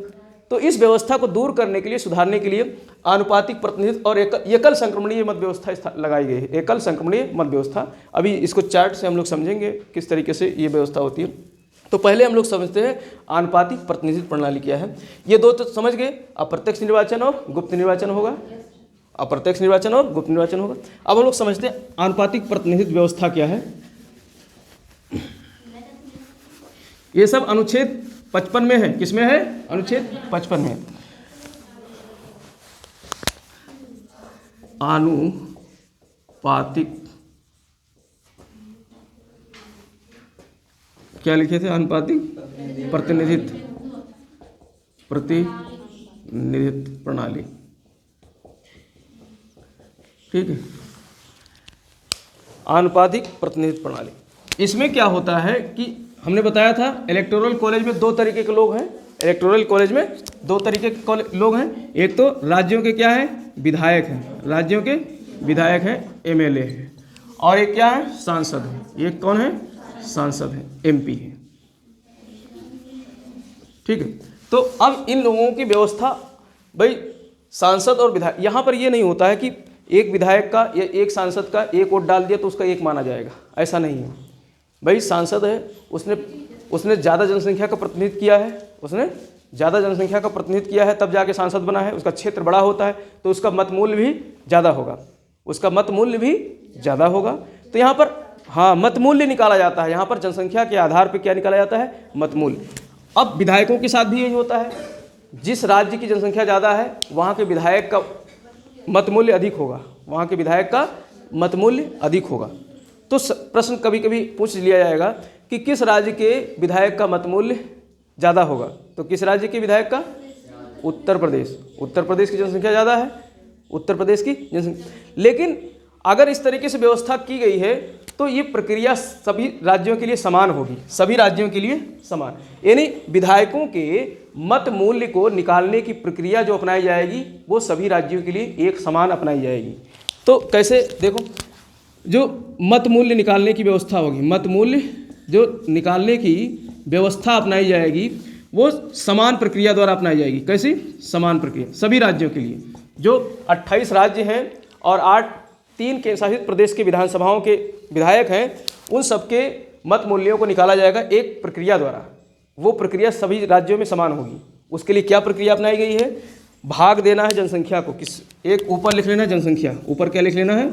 तो इस व्यवस्था को दूर करने के लिए, सुधारने के लिए आनुपातिक प्रतिनिधित्व और एकल संक्रमणीय मत व्यवस्था लगाई गई है। एकल संक्रमणीय मत व्यवस्था, अभी इसको चार्ट से हम लोग समझेंगे किस तरीके से ये व्यवस्था होती है। तो पहले हम लोग समझते हैं आनुपातिक प्रतिनिधित्व प्रणाली क्या है। ये दो तो समझ गए, अप्रत्यक्ष निर्वाचन और गुप्त निर्वाचन होगा, अप्रत्यक्ष निर्वाचन और गुप्त निर्वाचन होगा। अब हम लोग समझते हैं आनुपातिक प्रतिनिधित्व व्यवस्था क्या है। ये सब अनुच्छेद 55 में है। किसमें है, अनुच्छेद 55 में। आनुपातिक, क्या लिखे थे, आनुपातिक प्रतिनिधित्व प्रणाली। ठीक है, आनुपातिक प्रतिनिधित्व प्रणाली। इसमें क्या होता है कि हमने बताया था इलेक्टोरल कॉलेज में 2 तरीके के लोग हैं। इलेक्टोरल कॉलेज में 2 तरीके के लोग हैं। एक तो राज्यों के क्या हैं, विधायक हैं, राज्यों के विधायक हैं, एमएलए हैं, और एक क्या है, सांसद है। एक कौन है, सांसद है, एमपी है। ठीक है, तो अब इन लोगों की व्यवस्था, भाई सांसद और विधायक, यहाँ पर ये नहीं होता है कि एक विधायक का या एक सांसद का एक वोट डाल दिया तो उसका एक माना जाएगा, ऐसा नहीं है। भाई सांसद है, उसने ज़्यादा जनसंख्या का प्रतिनिधित्व किया है, उसने ज़्यादा जनसंख्या का प्रतिनिधित्व किया है तब जाके सांसद बना है। उसका क्षेत्र बड़ा होता है तो उसका मत मूल्य भी ज़्यादा होगा, उसका मत मूल्य भी ज़्यादा होगा। तो यहाँ पर हाँ, मत मूल्य निकाला जाता है। यहाँ पर जनसंख्या के आधार पर क्या निकाला जाता है, मत मूल्य। अब विधायकों के साथ भी यही होता है, जिस राज्य की जनसंख्या ज़्यादा है वहाँ के विधायक का मत मूल्य अधिक होगा, वहाँ के विधायक का मत मूल्य अधिक होगा। तो प्रश्न कभी कभी पूछ लिया जाएगा कि किस राज्य के विधायक का मत मूल्य ज़्यादा होगा, तो किस राज्य के विधायक का, उत्तर प्रदेश। उत्तर प्रदेश की जनसंख्या ज़्यादा है, उत्तर प्रदेश की जनसंख्या। लेकिन अगर इस तरीके से व्यवस्था की गई है तो ये प्रक्रिया सभी राज्यों के लिए समान होगी, सभी राज्यों के लिए समान। यानी विधायकों के मत मूल्य को निकालने की प्रक्रिया जो अपनाई जाएगी वो सभी राज्यों के लिए एक समान अपनाई जाएगी। तो कैसे, देखो, जो मत मूल्य निकालने की व्यवस्था होगी, मत मूल्य जो निकालने की व्यवस्था अपनाई जाएगी वो समान प्रक्रिया द्वारा अपनाई जाएगी। कैसी, समान प्रक्रिया सभी राज्यों के लिए। जो 28 राज्य हैं और 8 3 केंद्र शासित प्रदेश के विधानसभाओं के विधायक हैं उन सबके मत मूल्यों को निकाला जाएगा एक प्रक्रिया द्वारा। वो प्रक्रिया सभी राज्यों में समान होगी। उसके लिए क्या प्रक्रिया अपनाई गई है? भाग देना है जनसंख्या को, किस एक ऊपर लिख लेना है जनसंख्या, ऊपर क्या लिख लेना है?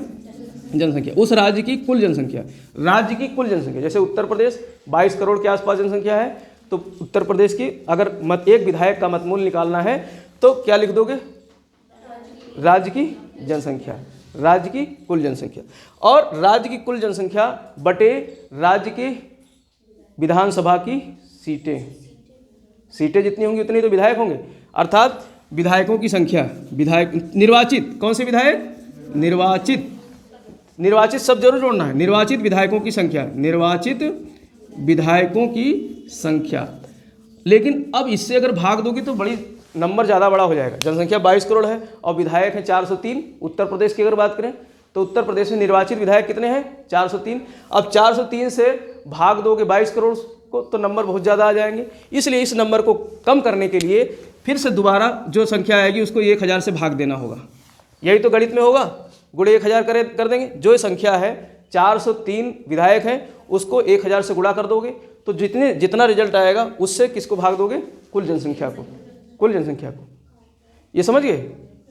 जनसंख्या। उस राज्य की कुल जनसंख्या, राज्य की कुल जनसंख्या, जैसे उत्तर प्रदेश 22 करोड़ के आसपास जनसंख्या है, तो उत्तर प्रदेश की अगर एक विधायक का मतमूल्य निकालना है तो क्या लिख दोगे? राज्य की जनसंख्या, राज्य की कुल जनसंख्या, और राज्य की कुल जनसंख्या बटे राज्य के विधानसभा की सीटें। सीटें जितनी होंगी उतनी तो विधायक होंगे, अर्थात विधायकों की संख्या, विधायक निर्वाचित, कौन से विधायक? निर्वाचित, निर्वाचित सब जरूर जोड़ना है, निर्वाचित विधायकों की संख्या, निर्वाचित विधायकों की संख्या। लेकिन अब इससे अगर भाग दोगे तो बड़ी नंबर ज़्यादा बड़ा हो जाएगा। जनसंख्या 22 करोड़ है और विधायक हैं 403। उत्तर प्रदेश की अगर बात करें तो उत्तर प्रदेश में निर्वाचित विधायक कितने हैं? 403। अब 403 से भाग दोगे 22 करोड़ को तो नंबर बहुत ज़्यादा आ जाएंगे। इसलिए इस नंबर को कम करने के लिए फिर से दोबारा जो संख्या आएगी उसको 1000 से भाग देना होगा। यही तो गणित में होगा, गुणे 1000 कर देंगे। जो संख्या है 403 विधायक हैं उसको 1000 से गुणा कर दोगे तो जितना रिजल्ट आएगा उससे किसको भाग दोगे? कुल जनसंख्या को, कुल जनसंख्या को। ये समझ गए?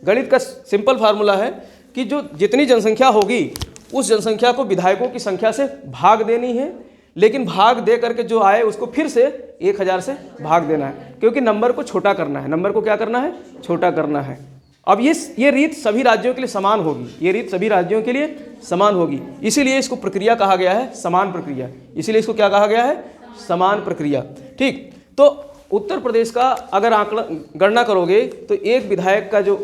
गणित का सिंपल फार्मूला है कि जो जितनी जनसंख्या होगी उस जनसंख्या को विधायकों की संख्या से भाग देनी है, लेकिन भाग दे करके जो आए उसको फिर से 1000 से भाग देना है, क्योंकि नंबर को छोटा करना है। नंबर को क्या करना है? छोटा करना है। अब ये रीत सभी राज्यों के लिए समान होगी, ये रीत सभी राज्यों के लिए समान होगी। इसीलिए इसको प्रक्रिया कहा गया है समान प्रक्रिया। इसीलिए इसको क्या कहा गया है? समान प्रक्रिया। ठीक, तो उत्तर प्रदेश का अगर आंकड़ा गणना करोगे तो एक विधायक का जो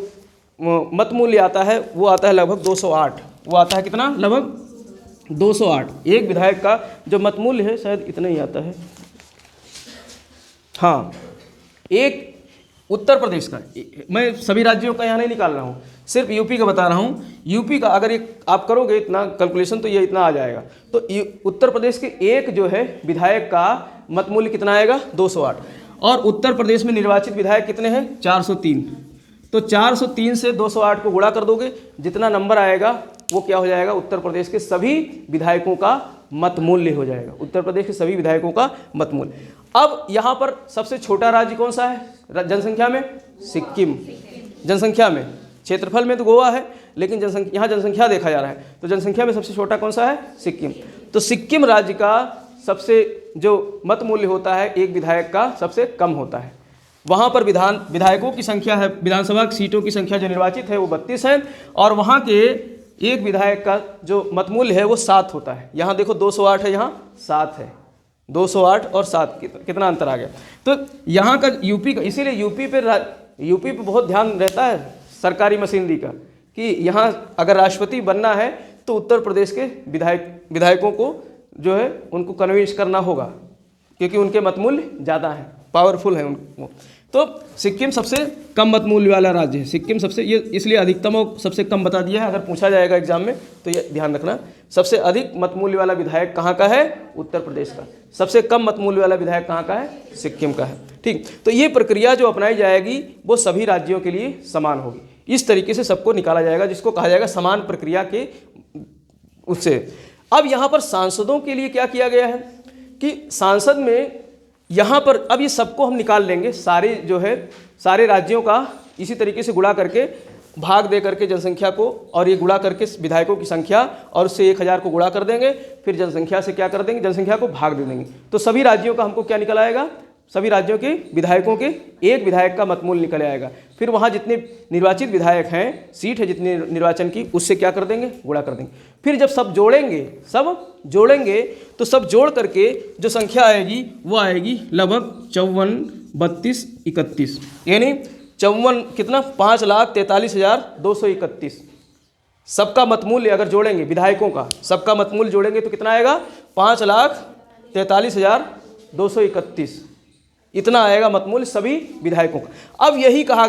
मत मूल्य आता है वो आता है लगभग 208। वो आता है कितना? लगभग 208। एक विधायक का जो मत मूल्य है शायद इतना ही आता है। हाँ, एक उत्तर प्रदेश का, मैं सभी राज्यों का यहाँ नहीं निकाल रहा हूँ, सिर्फ यूपी का बता रहा हूँ। यूपी का अगर ये आप करोगे इतना कैलकुलेशन तो ये इतना आ जाएगा। तो उत्तर प्रदेश के एक जो है विधायक का मत मूल्य कितना आएगा? 208। और उत्तर प्रदेश में निर्वाचित विधायक कितने हैं? 403। तो 403 से 208 को गुणा कर दोगे, जितना नंबर आएगा वो क्या हो जाएगा? उत्तर प्रदेश के सभी विधायकों का मत मूल्य हो जाएगा। उत्तर प्रदेश के सभी विधायकों का मत मूल्य। अब यहाँ पर सबसे छोटा राज्य कौन सा है जनसंख्या में? सिक्किम। जनसंख्या में, क्षेत्रफल में तो गोवा है, लेकिन यहाँ जनसंख्या देखा जा रहा है तो जनसंख्या में सबसे छोटा कौन सा है? सिक्किम। तो सिक्किम राज्य का सबसे जो मत मूल्य होता है एक विधायक का सबसे कम होता है। वहाँ पर विधायकों की संख्या है, विधानसभा की सीटों की संख्या जो निर्वाचित है वो 32 है, और वहाँ के एक विधायक का जो मत मूल्य है वो 7 होता है। यहाँ देखो 208 है, यहाँ 7 है। 208 और 7 कितना अंतर आ गया? तो यहाँ का यूपी का, इसीलिए यूपी पे बहुत ध्यान रहता है सरकारी मशीनरी का कि यहाँ अगर राष्ट्रपति बनना है तो उत्तर प्रदेश के विधायकों को जो है उनको कन्विंस करना होगा, क्योंकि उनके मत मूल्य ज़्यादा हैं, पावरफुल हैं उनको। तो सिक्किम सबसे कम मत मूल्य वाला राज्य है। सिक्किम सबसे, ये इसलिए अधिकतम और सबसे कम बता दिया है, अगर पूछा जाएगा एग्जाम में तो ये ध्यान रखना। सबसे अधिक मत मूल्य वाला विधायक कहाँ का है? उत्तर प्रदेश का। सबसे कम मत मूल्य वाला विधायक कहाँ का है? सिक्किम का है। ठीक, तो ये प्रक्रिया जो अपनाई जाएगी वो सभी राज्यों के लिए समान होगी। इस तरीके से सबको निकाला जाएगा, जिसको कहा जाएगा समान प्रक्रिया के उससे। अब यहाँ पर सांसदों के लिए क्या किया गया है कि सांसद में यहाँ पर अब ये सबको हम निकाल लेंगे, सारे जो है सारे राज्यों का इसी तरीके से गुणा करके भाग दे करके जनसंख्या को, और ये गुणा करके विधायकों की संख्या और उससे 1000 को गुणा कर देंगे, फिर जनसंख्या से क्या कर देंगे? जनसंख्या को भाग दे देंगे। तो सभी राज्यों का हमको क्या निकल आएगा? सभी राज्यों के विधायकों के एक विधायक का मतमूल्य निकल आएगा। फिर वहाँ जितने निर्वाचित विधायक हैं, सीट है जितने निर्वाचन की, उससे क्या कर देंगे? गुणा कर देंगे। फिर जब सब जोड़ेंगे तो सब जोड़ करके जो संख्या आएगी वो आएगी लगभग 54, 32, 31, यानी 54 कितना? 5,43,231। सबका मतमूल्य अगर जोड़ेंगे विधायकों का, सबका मतमूल्य जोड़ेंगे तो कितना आएगा? 5,43,231। इतना आएगा मतमूल्य सभी विधायकों का। अब यही कहा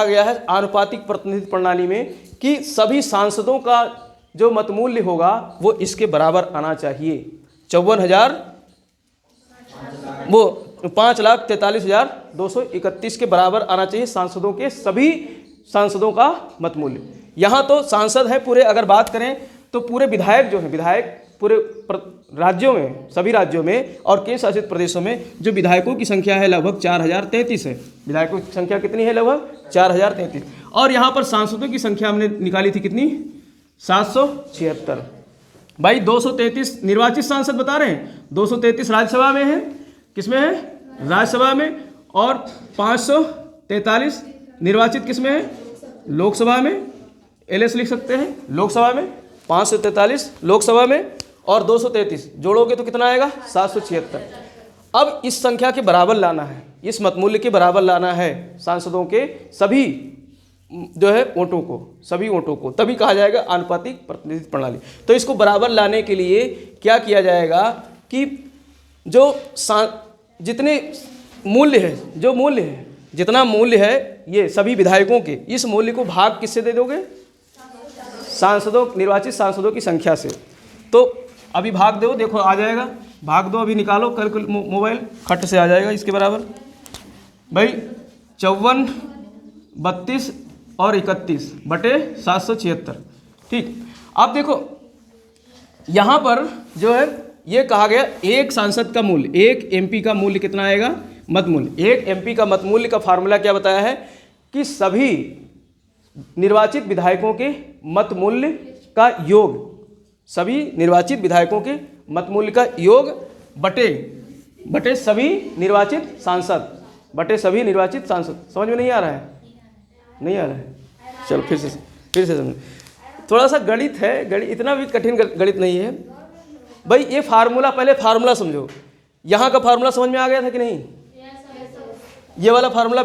गया है आनुपातिक प्रतिनिधित्व प्रणाली में कि सभी सांसदों का जो मतमूल्य होगा वो इसके बराबर आना चाहिए। 5,43,231 के बराबर आना चाहिए सांसदों के, सभी सांसदों का मतमूल्य। यहाँ तो सांसद हैं पूरे, अगर बात करें तो पूरे विधायक जो हैं, विधायक पूरे राज्यों में, सभी राज्यों में और केंद्र शासित प्रदेशों में जो विधायकों की संख्या है लगभग 4033 है। विधायकों की संख्या कितनी है? लगभग 4033। और यहाँ पर सांसदों की संख्या हमने निकाली थी कितनी? 776। भाई 233 निर्वाचित सांसद बता रहे हैं, 233 राज्यसभा में है, किसमें है? राज्यसभा में। और 543 निर्वाचित किसमें है? लोकसभा में। एलएस लिख सकते हैं, लोकसभा में 543 लोकसभा में, और 233 जोड़ोगे तो कितना आएगा? 776। अब इस संख्या के बराबर लाना है, इस मतमूल्य के बराबर लाना है सांसदों के सभी जो है वोटों को, सभी वोटों को, तभी कहा जाएगा आनुपातिक प्रतिनिधित्व प्रणाली। तो इसको बराबर लाने के लिए क्या किया जाएगा कि जो जितने मूल्य है, जो मूल्य है, जितना मूल्य है ये सभी विधायकों के, इस मूल्य को भाग किससे दे दोगे? सांसदों, निर्वाचित सांसदों की संख्या से। तो अभी भाग दो, देखो आ जाएगा, भाग दो, अभी निकालो कैलकुलेट मोबाइल, खट से आ जाएगा इसके बराबर। भाई 54, 32 और 31 बटे 776। ठीक, अब देखो यहाँ पर जो है ये कहा गया एक सांसद का मूल्य, एक एमपी का मूल्य कितना आएगा? मत मूल्य। एक एमपी का मत मूल्य का फार्मूला क्या बताया है कि सभी निर्वाचित विधायकों के मत मूल्य का योग, सभी निर्वाचित विधायकों के मत मूल्य का योग बटे सभी निर्वाचित सांसद, बटे सभी निर्वाचित सांसद। समझ में नहीं आ रहा है? नहीं आ रहा है? चलो फिर से समझ। थोड़ा सा गणित है, गणित इतना भी कठिन गणित नहीं है भाई। ये फार्मूला, पहले फार्मूला समझो। यहाँ का फार्मूला समझ में आ गया था कि नहीं? ये वाला फार्मूला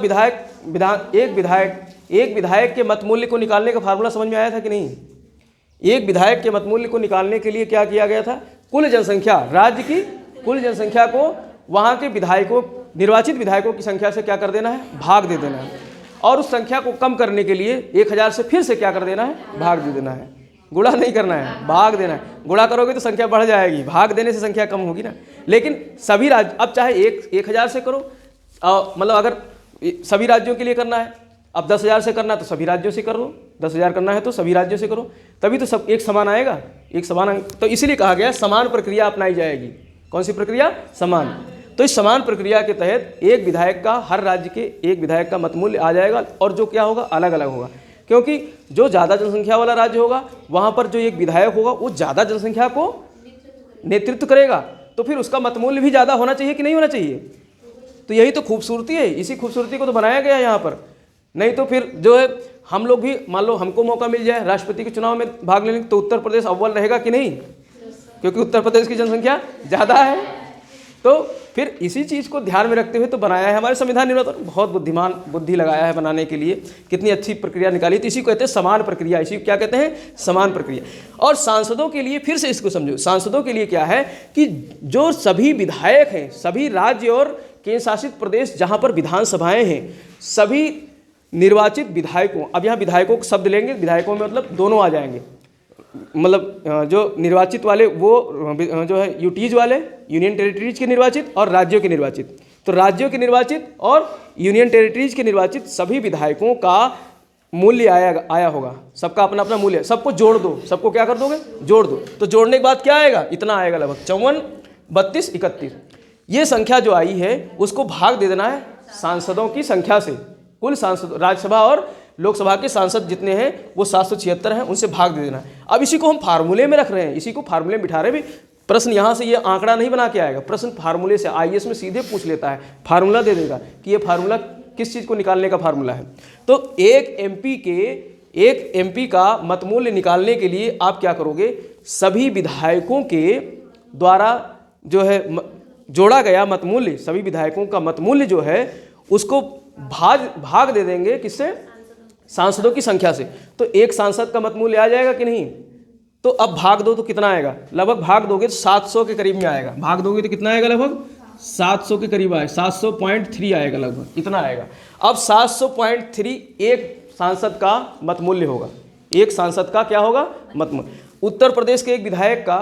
एक विधायक के मत मूल्य को निकालने का फार्मूला समझ में आया था कि नहीं? एक विधायक के मत मूल्य को निकालने के लिए क्या किया गया था? कुल जनसंख्या, राज्य की कुल जनसंख्या को वहाँ के विधायकों, निर्वाचित विधायकों की संख्या से क्या कर देना है? भाग दे देना है। और उस संख्या को कम करने के लिए 1000 से फिर से क्या कर देना है? भाग दे देना है। गुणा नहीं करना है, भाग देना है। गुणा करोगे तो संख्या बढ़ जाएगी, भाग देने से संख्या कम होगी ना। लेकिन सभी राज्य, अब चाहे 1000 से करो, मतलब अगर सभी राज्यों के लिए करना है, अब 10,000 से करना है तो सभी राज्यों से कर लो, 10,000 करना है तो सभी राज्यों से करो, तभी तो सब एक समान आएगा, एक समान अंक। तो इसीलिए कहा गया समान प्रक्रिया अपनाई जाएगी। कौन सी प्रक्रिया? समान। तो इस समान प्रक्रिया के तहत एक विधायक का, हर राज्य के एक विधायक का मत मूल्य आ जाएगा, और जो क्या होगा? अलग अलग होगा। क्योंकि जो ज़्यादा जनसंख्या वाला राज्य होगा वहाँ पर जो एक विधायक होगा वो ज़्यादा जनसंख्या को नेतृत्व करेगा, तो फिर उसका मत मूल्य भी ज़्यादा होना चाहिए कि नहीं होना चाहिए? तो यही तो खूबसूरती है, इसी खूबसूरती को तो बनाया गया है यहाँ पर। नहीं तो फिर जो है हम लोग भी, मान लो हमको मौका मिल जाए राष्ट्रपति के चुनाव में भाग लेने, तो उत्तर प्रदेश अव्वल रहेगा कि नहीं? क्योंकि उत्तर प्रदेश की जनसंख्या ज़्यादा है। तो फिर इसी चीज़ को ध्यान में रखते हुए तो बनाया है हमारे संविधान निर्माता, बहुत बुद्धिमान बुद्धि लगाया है बनाने के लिए, कितनी अच्छी प्रक्रिया निकाली। तो इसी को कहते हैं समान प्रक्रिया, इसी को क्या कहते हैं? समान प्रक्रिया। और सांसदों के लिए फिर से इसको समझो, सांसदों के लिए क्या है कि जो सभी विधायक हैं, सभी राज्य और केंद्र शासित प्रदेश जहाँ पर विधानसभाएँ हैं, सभी निर्वाचित विधायकों, अब यहाँ विधायकों का शब्द लेंगे, विधायकों में मतलब दोनों आ जाएंगे, मतलब जो निर्वाचित वाले वो जो है यूटीज वाले, यूनियन टेरिटरीज के निर्वाचित, और राज्यों के निर्वाचित। तो राज्यों के निर्वाचित और यूनियन टेरिटरीज के निर्वाचित सभी विधायकों का मूल्य आया होगा, सबका अपना अपना मूल्य। सबको जोड़ दो, सबको क्या कर दोगे? जोड़ दो। तो जोड़ने के बाद क्या आएगा? इतना आएगा, लगभग 54, 32, 31। ये संख्या जो आई है उसको भाग दे देना है सांसदों की संख्या से। कुल सांसद, राज्यसभा और लोकसभा के सांसद जितने हैं वो 776 हैं, उनसे भाग दे देना है। अब इसी को हम फार्मूले में रख रहे हैं, इसी को फार्मूले में बिठा रहे हैं। भी प्रश्न यहाँ से ये आंकड़ा नहीं बना के आएगा, प्रश्न फार्मूले से आईएएस में सीधे पूछ लेता है, फार्मूला दे देगा कि ये फार्मूला किस चीज़ को निकालने का फार्मूला है। तो एक एमपी का मत मूल्य निकालने के लिए आप क्या करोगे? सभी विधायकों के द्वारा जो है जोड़ा गया मत मूल्य, सभी विधायकों का मत मूल्य जो है उसको भाग दे देंगे किससे? सांसदों की संख्या से। तो एक सांसद का मत मूल्य आ जाएगा कि नहीं? तो अब भाग दो तो कितना आएगा? लगभग भाग दोगे तो 700 के करीब में आएगा। भाग दोगे तो कितना आएगा? लगभग 700 के करीब आएगा, 700.3 आएगा, लगभग इतना आएगा। अब 700.3 एक सांसद का मत मूल्य होगा। एक सांसद का क्या होगा? मत मूल्य। उत्तर प्रदेश के एक विधायक का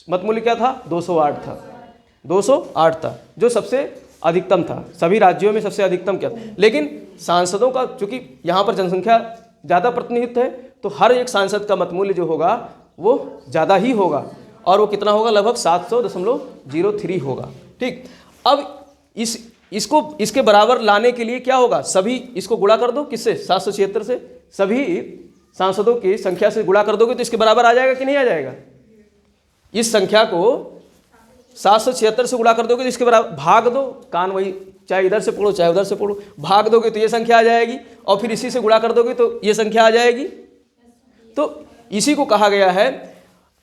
मत मूल्य क्या था? 208 था, 208 था, जो सबसे अधिकतम था, सभी राज्यों में सबसे अधिकतम क्या था। लेकिन सांसदों का, चूंकि यहाँ पर जनसंख्या ज़्यादा प्रतिनिधित्व है, तो हर एक सांसद का मतमूल्य जो होगा वो ज़्यादा ही होगा, और वो कितना होगा, लगभग 700.03 होगा। ठीक, अब इसके बराबर लाने के लिए क्या होगा, सभी इसको गुणा कर दो, किससे, 776 से, सभी सांसदों की संख्या से गुणा कर दोगे तो इसके बराबर आ जाएगा कि नहीं आ जाएगा। इस संख्या को 776 से गुणा कर दोगे तो इसके बराबर, भाग दो, कान वही, चाहे इधर से पढ़ो चाहे उधर से पढ़ो, भाग दोगे तो ये संख्या आ जाएगी, और फिर इसी से गुणा कर दोगे तो ये संख्या आ जाएगी। तो इसी को कहा गया है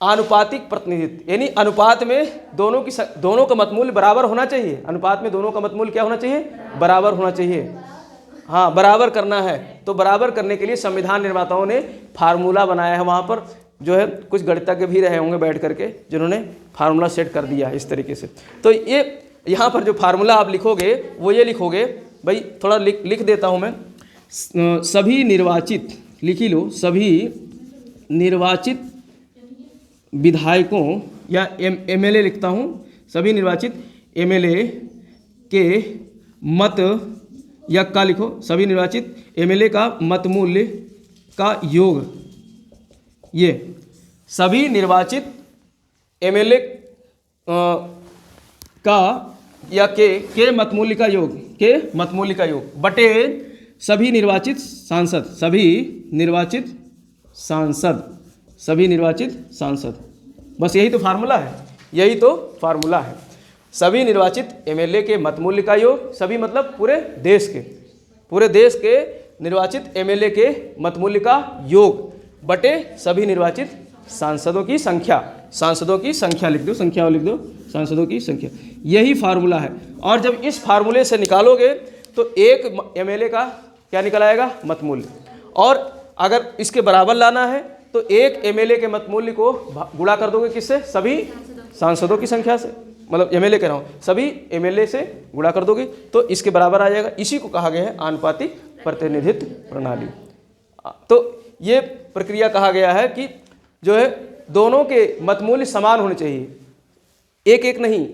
आनुपातिक प्रतिनिधित्व, यानी अनुपात में दोनों का मतमूल्य बराबर होना चाहिए। अनुपात में दोनों का मतमूल्य क्या होना चाहिए, बराबर होना चाहिए। हाँ, बराबर करना है। तो बराबर करने के लिए संविधान निर्माताओं ने फार्मूला बनाया है, वहाँ पर जो है कुछ गणितज्ञ भी रहे होंगे बैठ करके जिन्होंने फार्मूला सेट कर दिया है इस तरीके से। तो ये यहाँ पर जो फार्मूला आप लिखोगे वो ये लिखोगे, भाई थोड़ा लिख देता हूँ मैं, सभी निर्वाचित, लिख ही लो, सभी निर्वाचित विधायकों, या एमएलए लिखता हूँ, सभी निर्वाचित एमएलए के मत, या का लिखो, सभी निर्वाचित एमएलए का मतमूल्य का योग, ये सभी निर्वाचित एमएलए का या के मतमूल्य का योग, के मतमूल्य का योग बटे सभी निर्वाचित सांसद, सभी निर्वाचित सांसद, सभी निर्वाचित सांसद। बस यही तो फार्मूला है, यही तो फार्मूला है। सभी निर्वाचित एमएलए के मतमूल्य का योग, सभी मतलब पूरे देश के निर्वाचित एमएलए के मतमूल्य का योग बटे सभी निर्वाचित सांसदों की संख्या, सांसदों की संख्या लिख दो, संख्या लिख दो, सांसदों की संख्या, यही फार्मूला है। और जब इस फार्मूले से निकालोगे तो एक एमएलए का क्या निकल आएगा, मतमूल्य, और अगर इसके बराबर लाना है तो एक एमएलए के मतमूल्य को गुणा कर दोगे किससे, सभी सांसदों की संख्या से, मतलब एमएलए कह रहा हूँ, सभी एमएलए से गुणा कर दोगे तो इसके बराबर आ जाएगा। इसी को कहा गया है आनुपातिक प्रतिनिधित्व प्रणाली। तो ये प्रक्रिया कहा गया है कि जो है दोनों के मतमूल्य समान होने चाहिए, एक एक नहीं,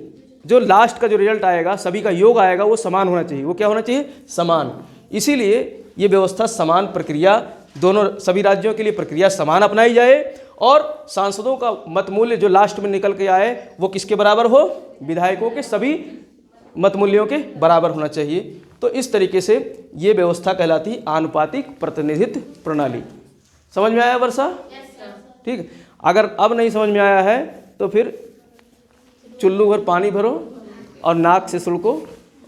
जो लास्ट का जो रिजल्ट आएगा, सभी का योग आएगा, वो समान होना चाहिए। वो क्या होना चाहिए, समान। इसीलिए ये व्यवस्था समान प्रक्रिया, दोनों सभी राज्यों के लिए प्रक्रिया समान अपनाई जाए, और सांसदों का मतमूल्य जो लास्ट में निकल के आए वो किसके बराबर हो, विधायकों के सभी मतमूल्यों के बराबर होना चाहिए। तो इस तरीके से ये व्यवस्था कहलाती है आनुपातिक प्रतिनिधित्व प्रणाली। समझ में आया वर्षा? ठीक है। अगर अब नहीं समझ में आया है तो फिर चुल्लू भर पानी भरो और नाक से सुलको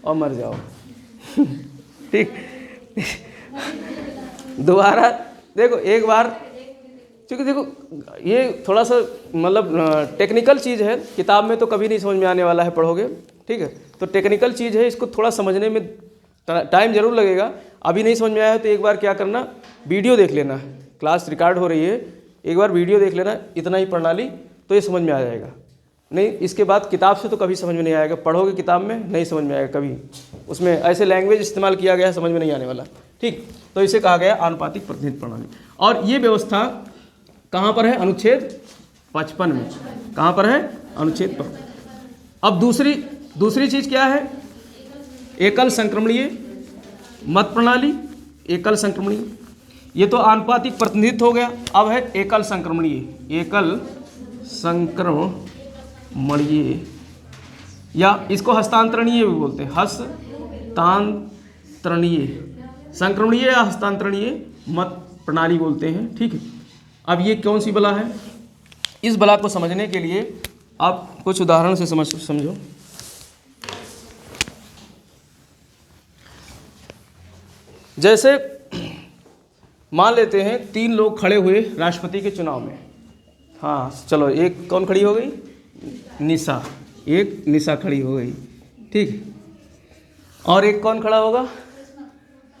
और मर जाओ। ठीक। दोबारा देखो एक बार, क्योंकि देखो ये थोड़ा सा मतलब टेक्निकल चीज़ है, किताब में तो कभी नहीं समझ में आने वाला है, पढ़ोगे। ठीक है, तो टेक्निकल चीज़ है, इसको थोड़ा समझने में टाइम जरूर लगेगा। अभी नहीं समझ में आया है तो एक बार क्या करना, वीडियो देख लेना, क्लास रिकॉर्ड हो रही है, एक बार वीडियो देख लेना, इतना ही प्रणाली, तो ये समझ में आ जाएगा। नहीं, इसके बाद किताब से तो कभी समझ में नहीं आएगा, पढ़ोगे किताब में नहीं समझ में आएगा कभी, उसमें ऐसे लैंग्वेज इस्तेमाल किया गया है, समझ में नहीं आने वाला। ठीक, तो इसे कहा गया आनुपातिक प्रतिनिधित्व प्रणाली। और ये व्यवस्था कहाँ पर है, अनुच्छेद 55 में। कहाँ पर है, अनुच्छेद 55। अब दूसरी चीज़ क्या है, एकल संक्रमणीय मत प्रणाली, एकल संक्रमणीय, ये तो आनुपातिक प्रतिनिधित्व हो गया। अब है एकल संक्रमणीय, एकल संक्रमणीय, या इसको हस्तांतरणीय भी बोलते हैं, हस्तांतरणीय, संक्रमणीय या हस्तांतरणीय मत प्रणाली बोलते हैं। ठीक है, अब ये कौन सी बला है, इस बला को समझने के लिए आप कुछ उदाहरण से समझो। जैसे मान लेते हैं 3 लोग खड़े हुए राष्ट्रपति के चुनाव में। हाँ चलो, एक कौन खड़ी हो गई, निशा, एक निशा खड़ी हो गई। ठीक, और एक कौन खड़ा होगा,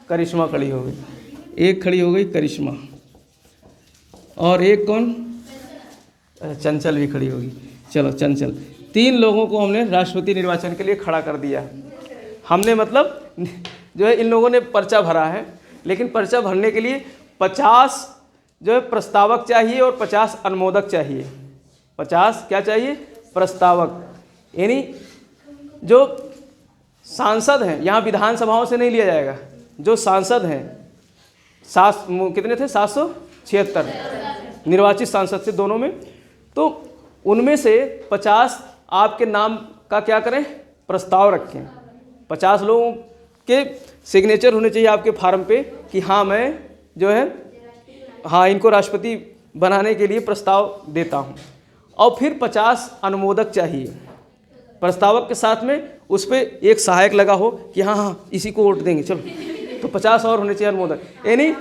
करिश्मा खड़ी हो गई, एक खड़ी हो गई करिश्मा, और एक कौन, चंचल भी खड़ी होगी। चलो चंचल, 3 लोगों को हमने राष्ट्रपति निर्वाचन के लिए खड़ा कर दिया। हमने मतलब जो है इन लोगों ने पर्चा भरा है, लेकिन पर्चा भरने के लिए 50 जो है प्रस्तावक चाहिए और 50 अनुमोदक चाहिए। 50 क्या चाहिए, प्रस्तावक, यानी जो सांसद हैं, यहाँ विधानसभाओं से नहीं लिया जाएगा, जो सांसद हैं, कितने थे, 76 निर्वाचित सांसद थे दोनों में। तो उनमें से 50 आपके नाम का क्या करें, प्रस्ताव रखें। 50 लोगों के सिग्नेचर होने चाहिए आपके फार्म पे कि हाँ मैं जो है हाँ इनको राष्ट्रपति बनाने के लिए प्रस्ताव देता हूँ। और फिर 50 अनुमोदक चाहिए प्रस्तावक के साथ में, उस पर एक सहायक लगा हो कि हाँ हाँ इसी को वोट देंगे चलो। तो 50 और होने चाहिए अनुमोदक, यानी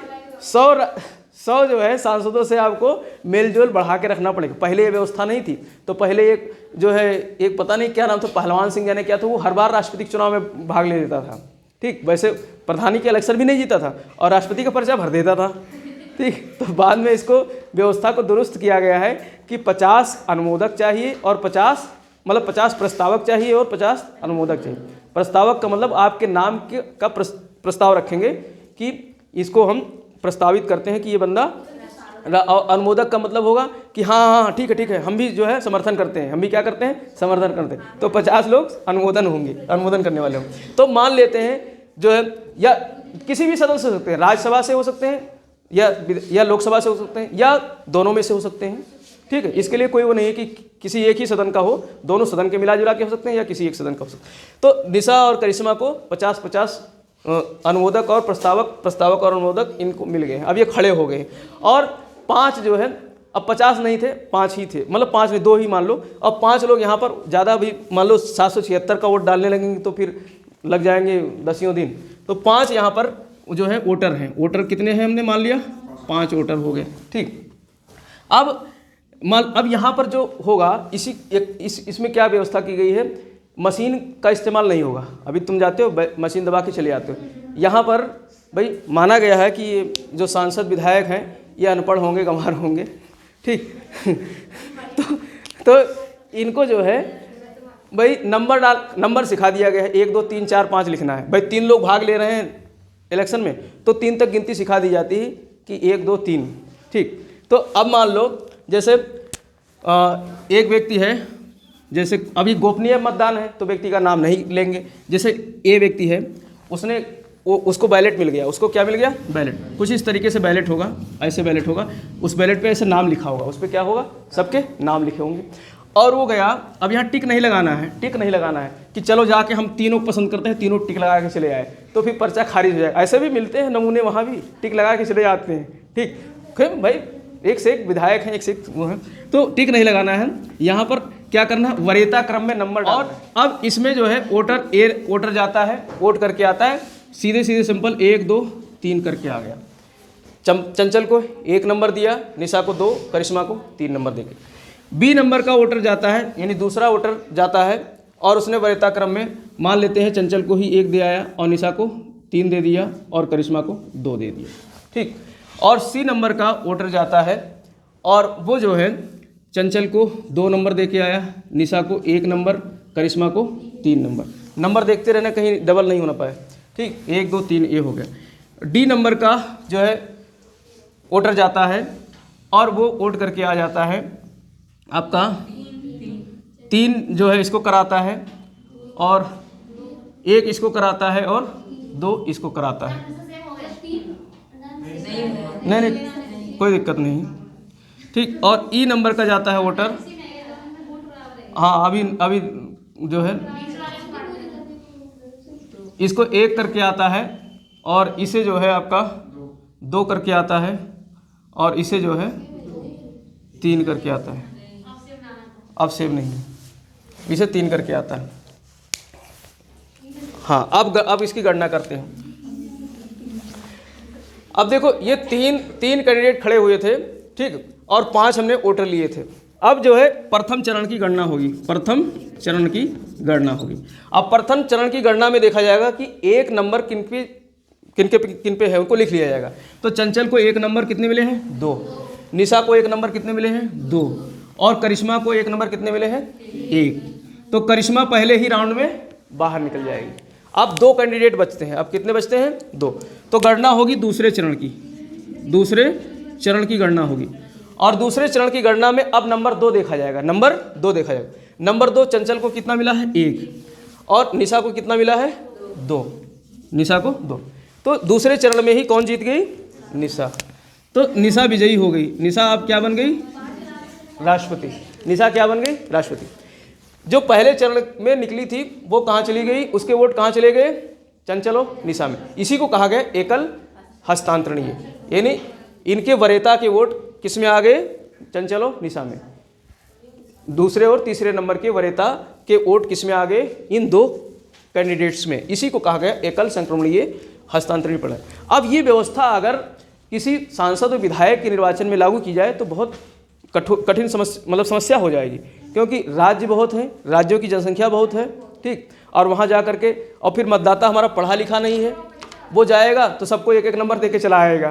100 जो है सांसदों से आपको मेलजोल बढ़ा के रखना पड़ेगा। पहले ये व्यवस्था नहीं थी। तो पहले एक जो है एक पता नहीं क्या नाम था, पहलवान सिंह यानी क्या था, वो हर बार राष्ट्रपति के चुनाव में भाग ले लेता था। ठीक, वैसे प्रधानी के इलेक्शन भी नहीं जीता था और राष्ट्रपति का पर्चा भर देता था। ठीक, तो बाद में इसको व्यवस्था को दुरुस्त किया गया है कि 50 अनुमोदक चाहिए और 50 प्रस्तावक चाहिए और 50 अनुमोदक चाहिए। प्रस्तावक का मतलब आपके नाम का प्रस्ताव रखेंगे कि इसको हम प्रस्तावित करते हैं कि ये बंदा। अनुमोदक का मतलब होगा कि हाँ हाँ ठीक है हम भी जो है समर्थन करते हैं, हम भी क्या करते हैं, समर्थन करते हैं। तो 50 लोग अनुमोदन करने वाले होंगे। तो मान लेते हैं जो है या किसी भी सदन से हो सकते हैं, राज्यसभा से हो सकते हैं या लोकसभा से हो सकते हैं या दोनों में से हो सकते हैं। ठीक है, इसके लिए कोई वो नहीं है कि किसी एक ही सदन का हो, दोनों सदन के मिला जुला के हो सकते हैं या किसी एक सदन का हो सकता है। तो निशा और करिश्मा को 50-50 अनुमोदक और प्रस्तावक और अनुमोदक इनको मिल गए हैं। अब ये खड़े हो गए और 5 जो है, अब 50 नहीं थे, 5 ही थे, मतलब 5 नहीं 2 ही मान लो। अब 5 लोग यहाँ पर ज़्यादा भी मान लो 776 का वोट डालने लगेंगे तो फिर लग जाएंगे 10 दिन। तो 5 यहाँ पर जो है वोटर हैं। वोटर कितने हैं हमने मान लिया, 5 वोटर हो गए। ठीक, अब यहाँ पर जो होगा इसमें क्या व्यवस्था की गई है, मशीन का इस्तेमाल नहीं होगा। अभी तुम जाते हो मशीन दबा के चले आते हो। यहाँ पर भाई माना गया है कि ये जो सांसद विधायक हैं ये अनपढ़ होंगे, गंवार होंगे। ठीक तो इनको जो है भाई नंबर सिखा दिया गया है, 1 2 3 4 5 लिखना है। भाई 3 लोग भाग ले रहे हैं इलेक्शन में तो 3 तक गिनती सिखा दी जाती है कि 1 2 3। ठीक, तो अब मान लो जैसे एक व्यक्ति है, जैसे अभी गोपनीय मतदान है तो व्यक्ति का नाम नहीं लेंगे। जैसे ए व्यक्ति है, उसको बैलेट मिल गया, उसको क्या मिल गया, बैलेट। कुछ इस तरीके से बैलेट होगा, ऐसे बैलेट होगा, उस बैलेट पे ऐसे नाम लिखा होगा, उस पर क्या होगा, सबके नाम लिखे होंगे। और वो गया, अब यहाँ टिक नहीं लगाना है कि चलो जाके हम तीनों पसंद करते हैं, तीनों टिक लगा के चले आए तो फिर पर्चा खारिज हो जाएगा। ऐसे भी मिलते हैं नमूने, वहाँ भी टिक लगा के चले जाते हैं। ठीक, फिर भाई एक से एक विधायक हैं, एक से एक वो हैं, तो टिक नहीं लगाना है। यहाँ पर क्या करना है, वरीयता क्रम में नंबर। और अब इसमें जो है वोटर जाता है, वोट करके आता है, सीधे सिंपल 1 2 3 करके आ गया। चंचल को 1 नंबर दिया, निशा को 2, करिश्मा को 3 नंबर देके। बी नंबर का वोटर जाता है, यानी दूसरा वोटर जाता है और उसने वरीयता क्रम में मान लेते हैं चंचल को ही 1 दे आया और निशा को 3 दे दिया और करिश्मा को 2 दे दिया। ठीक, और सी नंबर का वोटर जाता है और वो जो है चंचल को 2 नंबर दे के आया, निशा को 1 नंबर, करिश्मा को 3 नंबर देखते रहना कहीं डबल नहीं होना पाए। ठीक, 1 2 3 ये हो गया। डी नंबर का जो है वोटर जाता है और वो वोट करके आ जाता है आपका 3 जो है इसको कराता है और 1 इसको कराता है और 2 इसको कराता है। नहीं कोई दिक्कत नहीं। ठीक, और ई नंबर का जाता है वोटर, हाँ अभी जो है इसको 1 करके आता है और इसे जो है आपका 2 करके आता है और इसे जो है 3 करके आता है। अब सेव नहीं, इसे 3 करके आता है। हाँ, अब इसकी गणना करते हैं। अब देखो ये तीन कैंडिडेट खड़े हुए थे, ठीक, और 5 हमने वोटर लिए थे। अब जो है प्रथम चरण की गणना होगी, अब प्रथम चरण की गणना में देखा जाएगा कि 1 नंबर किन पे है उनको लिख लिया जाएगा। तो चंचल को 1 नंबर कितने मिले हैं, 2, निशा को 1 नंबर कितने मिले हैं, 2, और करिश्मा को 1 नंबर कितने मिले हैं, 1। तो करिश्मा पहले ही राउंड में बाहर निकल जाएगी। अब 2 कैंडिडेट बचते हैं, अब कितने बचते हैं, 2। तो गणना होगी दूसरे चरण की गणना होगी और दूसरे चरण की गणना में अब नंबर 2 देखा जाएगा। नंबर 2 चंचल को कितना मिला है, 1, और निशा को कितना मिला है, 2, निशा को 2। तो दूसरे चरण में ही कौन जीत गई, निशा। तो निशा विजयी हो गई। निशा आप क्या बन गई? राष्ट्रपति। निशा क्या बन गई? राष्ट्रपति। जो पहले चरण में निकली थी वो कहाँ चली गई? उसके वोट कहाँ चले गए? चंचलो निशा में। इसी को कहा गया एकल हस्तांतरणीय, यानी इनके वरीयता के वोट किस में आ गए? चंचलो निशा में। दूसरे और तीसरे नंबर के वरीयता के वोट किस में आ गए? इन दो कैंडिडेट्स में। इसी को कहा गया एकल संक्रमणीय हस्तांतरणीय प्रणाली। अब ये व्यवस्था अगर किसी सांसद और विधायक के निर्वाचन में लागू की जाए तो बहुत कठिन समस्या हो जाएगी, क्योंकि राज्य बहुत हैं, राज्यों की जनसंख्या बहुत है, ठीक, और वहाँ जा करके और फिर मतदाता हमारा पढ़ा लिखा नहीं है, वो जाएगा तो सबको एक एक नंबर दे के चला आएगा,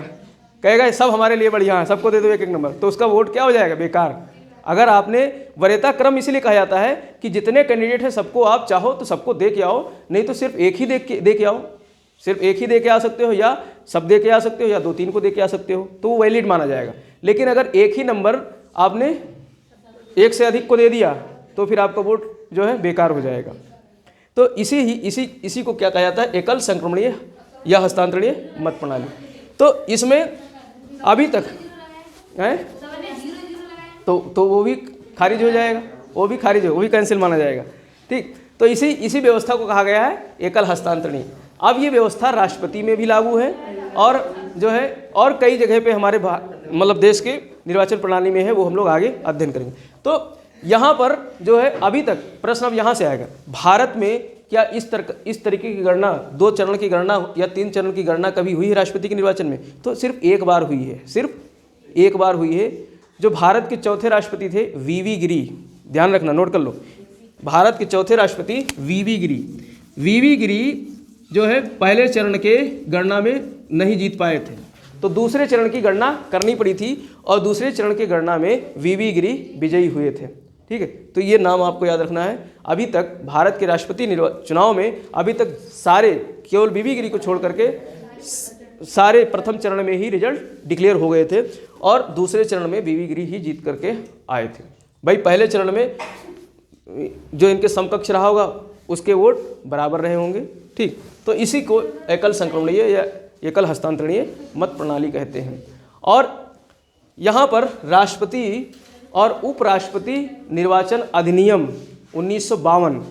कहेगा सब हमारे लिए बढ़िया है, सबको दे दो एक एक नंबर, तो उसका वोट क्या हो जाएगा? बेकार। अगर आपने वरीयता क्रम इसीलिए कहा जाता है कि जितने कैंडिडेट हैं सबको आप चाहो तो सबको दे के आओ, नहीं तो सिर्फ एक ही दे के आओ, सिर्फ एक ही दे के आ सकते हो, या सब दे के आ सकते हो, या 2-3 को दे के आ सकते हो, तो वो वैलिड माना जाएगा। लेकिन अगर एक ही नंबर आपने एक से अधिक को दे दिया तो फिर आपका वोट जो है बेकार हो जाएगा। तो इसी को क्या कहा जाता है? एकल संक्रमणीय या हस्तांतरणीय मत प्रणाली। तो इसमें अभी तक है तो वो भी खारिज हो जाएगा, वो भी कैंसिल माना जाएगा, ठीक। तो इसी व्यवस्था को कहा गया है एकल हस्तांतरणीय। अब ये व्यवस्था राष्ट्रपति में भी लागू है और जो है और कई जगह पे हमारे मतलब देश के निर्वाचन प्रणाली में है, वो हम लोग आगे अध्ययन करेंगे। तो यहाँ पर जो है अभी तक प्रश्न अब यहाँ से आएगा, भारत में क्या इस तरीके की गणना, 2 चरण की गणना या 3 चरण की गणना कभी हुई है राष्ट्रपति के निर्वाचन में? तो सिर्फ एक बार हुई है, सिर्फ एक बार हुई है। जो भारत के चौथे राष्ट्रपति थे वीवी गिरी, ध्यान रखना, नोट कर लो, भारत के चौथे राष्ट्रपति वीवी गिरी जो है पहले चरण के गणना में नहीं जीत पाए थे, तो दूसरे चरण की गणना करनी पड़ी थी और दूसरे चरण की गणना में वीवी गिरी विजयी हुए थे, ठीक है। तो ये नाम आपको याद रखना है। अभी तक भारत के राष्ट्रपति चुनाव में अभी तक सारे, केवल वीवी गिरी को छोड़ करके सारे प्रथम चरण में ही रिजल्ट डिक्लेयर हो गए थे और दूसरे चरण में वीवी गिरी ही जीत करके आए थे। भाई पहले चरण में जो इनके समकक्ष रहा होगा उसके वोट बराबर रहे होंगे, ठीक। तो इसी को एकल संक्रमणीय या एकल हस्तांतरणीय मत प्रणाली कहते हैं। और यहाँ पर राष्ट्रपति और उपराष्ट्रपति निर्वाचन अधिनियम 1952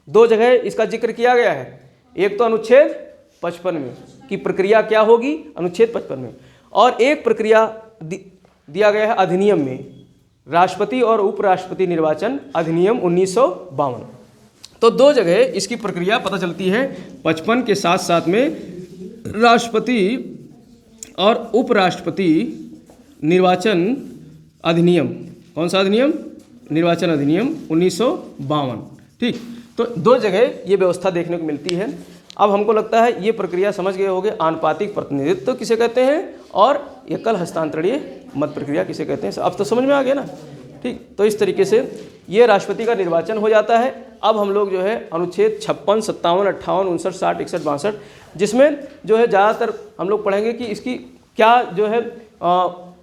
2 जगह इसका जिक्र किया गया है। एक तो अनुच्छेद 55 में कि प्रक्रिया क्या होगी, अनुच्छेद 55 में, और एक प्रक्रिया दिया गया है अधिनियम में, राष्ट्रपति और उपराष्ट्रपति निर्वाचन अधिनियम 1952। तो 2 जगह इसकी प्रक्रिया पता चलती है। 55 के साथ साथ में राष्ट्रपति और उपराष्ट्रपति निर्वाचन अधिनियम, कौन सा अधिनियम? निर्वाचन अधिनियम 1952, ठीक। तो 2 जगह ये व्यवस्था देखने को मिलती है। अब हमको लगता है ये प्रक्रिया समझ गए होंगे, आनुपातिक प्रतिनिधित्व किसे कहते हैं और एकल हस्तांतरणीय मत प्रक्रिया किसे कहते हैं। अब तो समझ में आ गया ना, ठीक। तो इस तरीके से ये राष्ट्रपति का निर्वाचन हो जाता है। अब हम लोग जो है अनुच्छेद 56, 57, 58, 59, 60, 61, 62 जिसमें जो है ज़्यादातर हम लोग पढ़ेंगे कि इसकी क्या जो है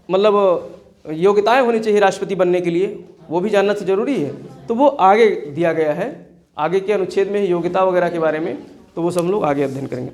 मतलब योग्यताएं होनी चाहिए राष्ट्रपति बनने के लिए, वो भी जानना तो जरूरी है। तो वो आगे दिया गया है, आगे के अनुच्छेद में ही योग्यता वगैरह के बारे में, तो वो सब हम लोग आगे अध्ययन करेंगे।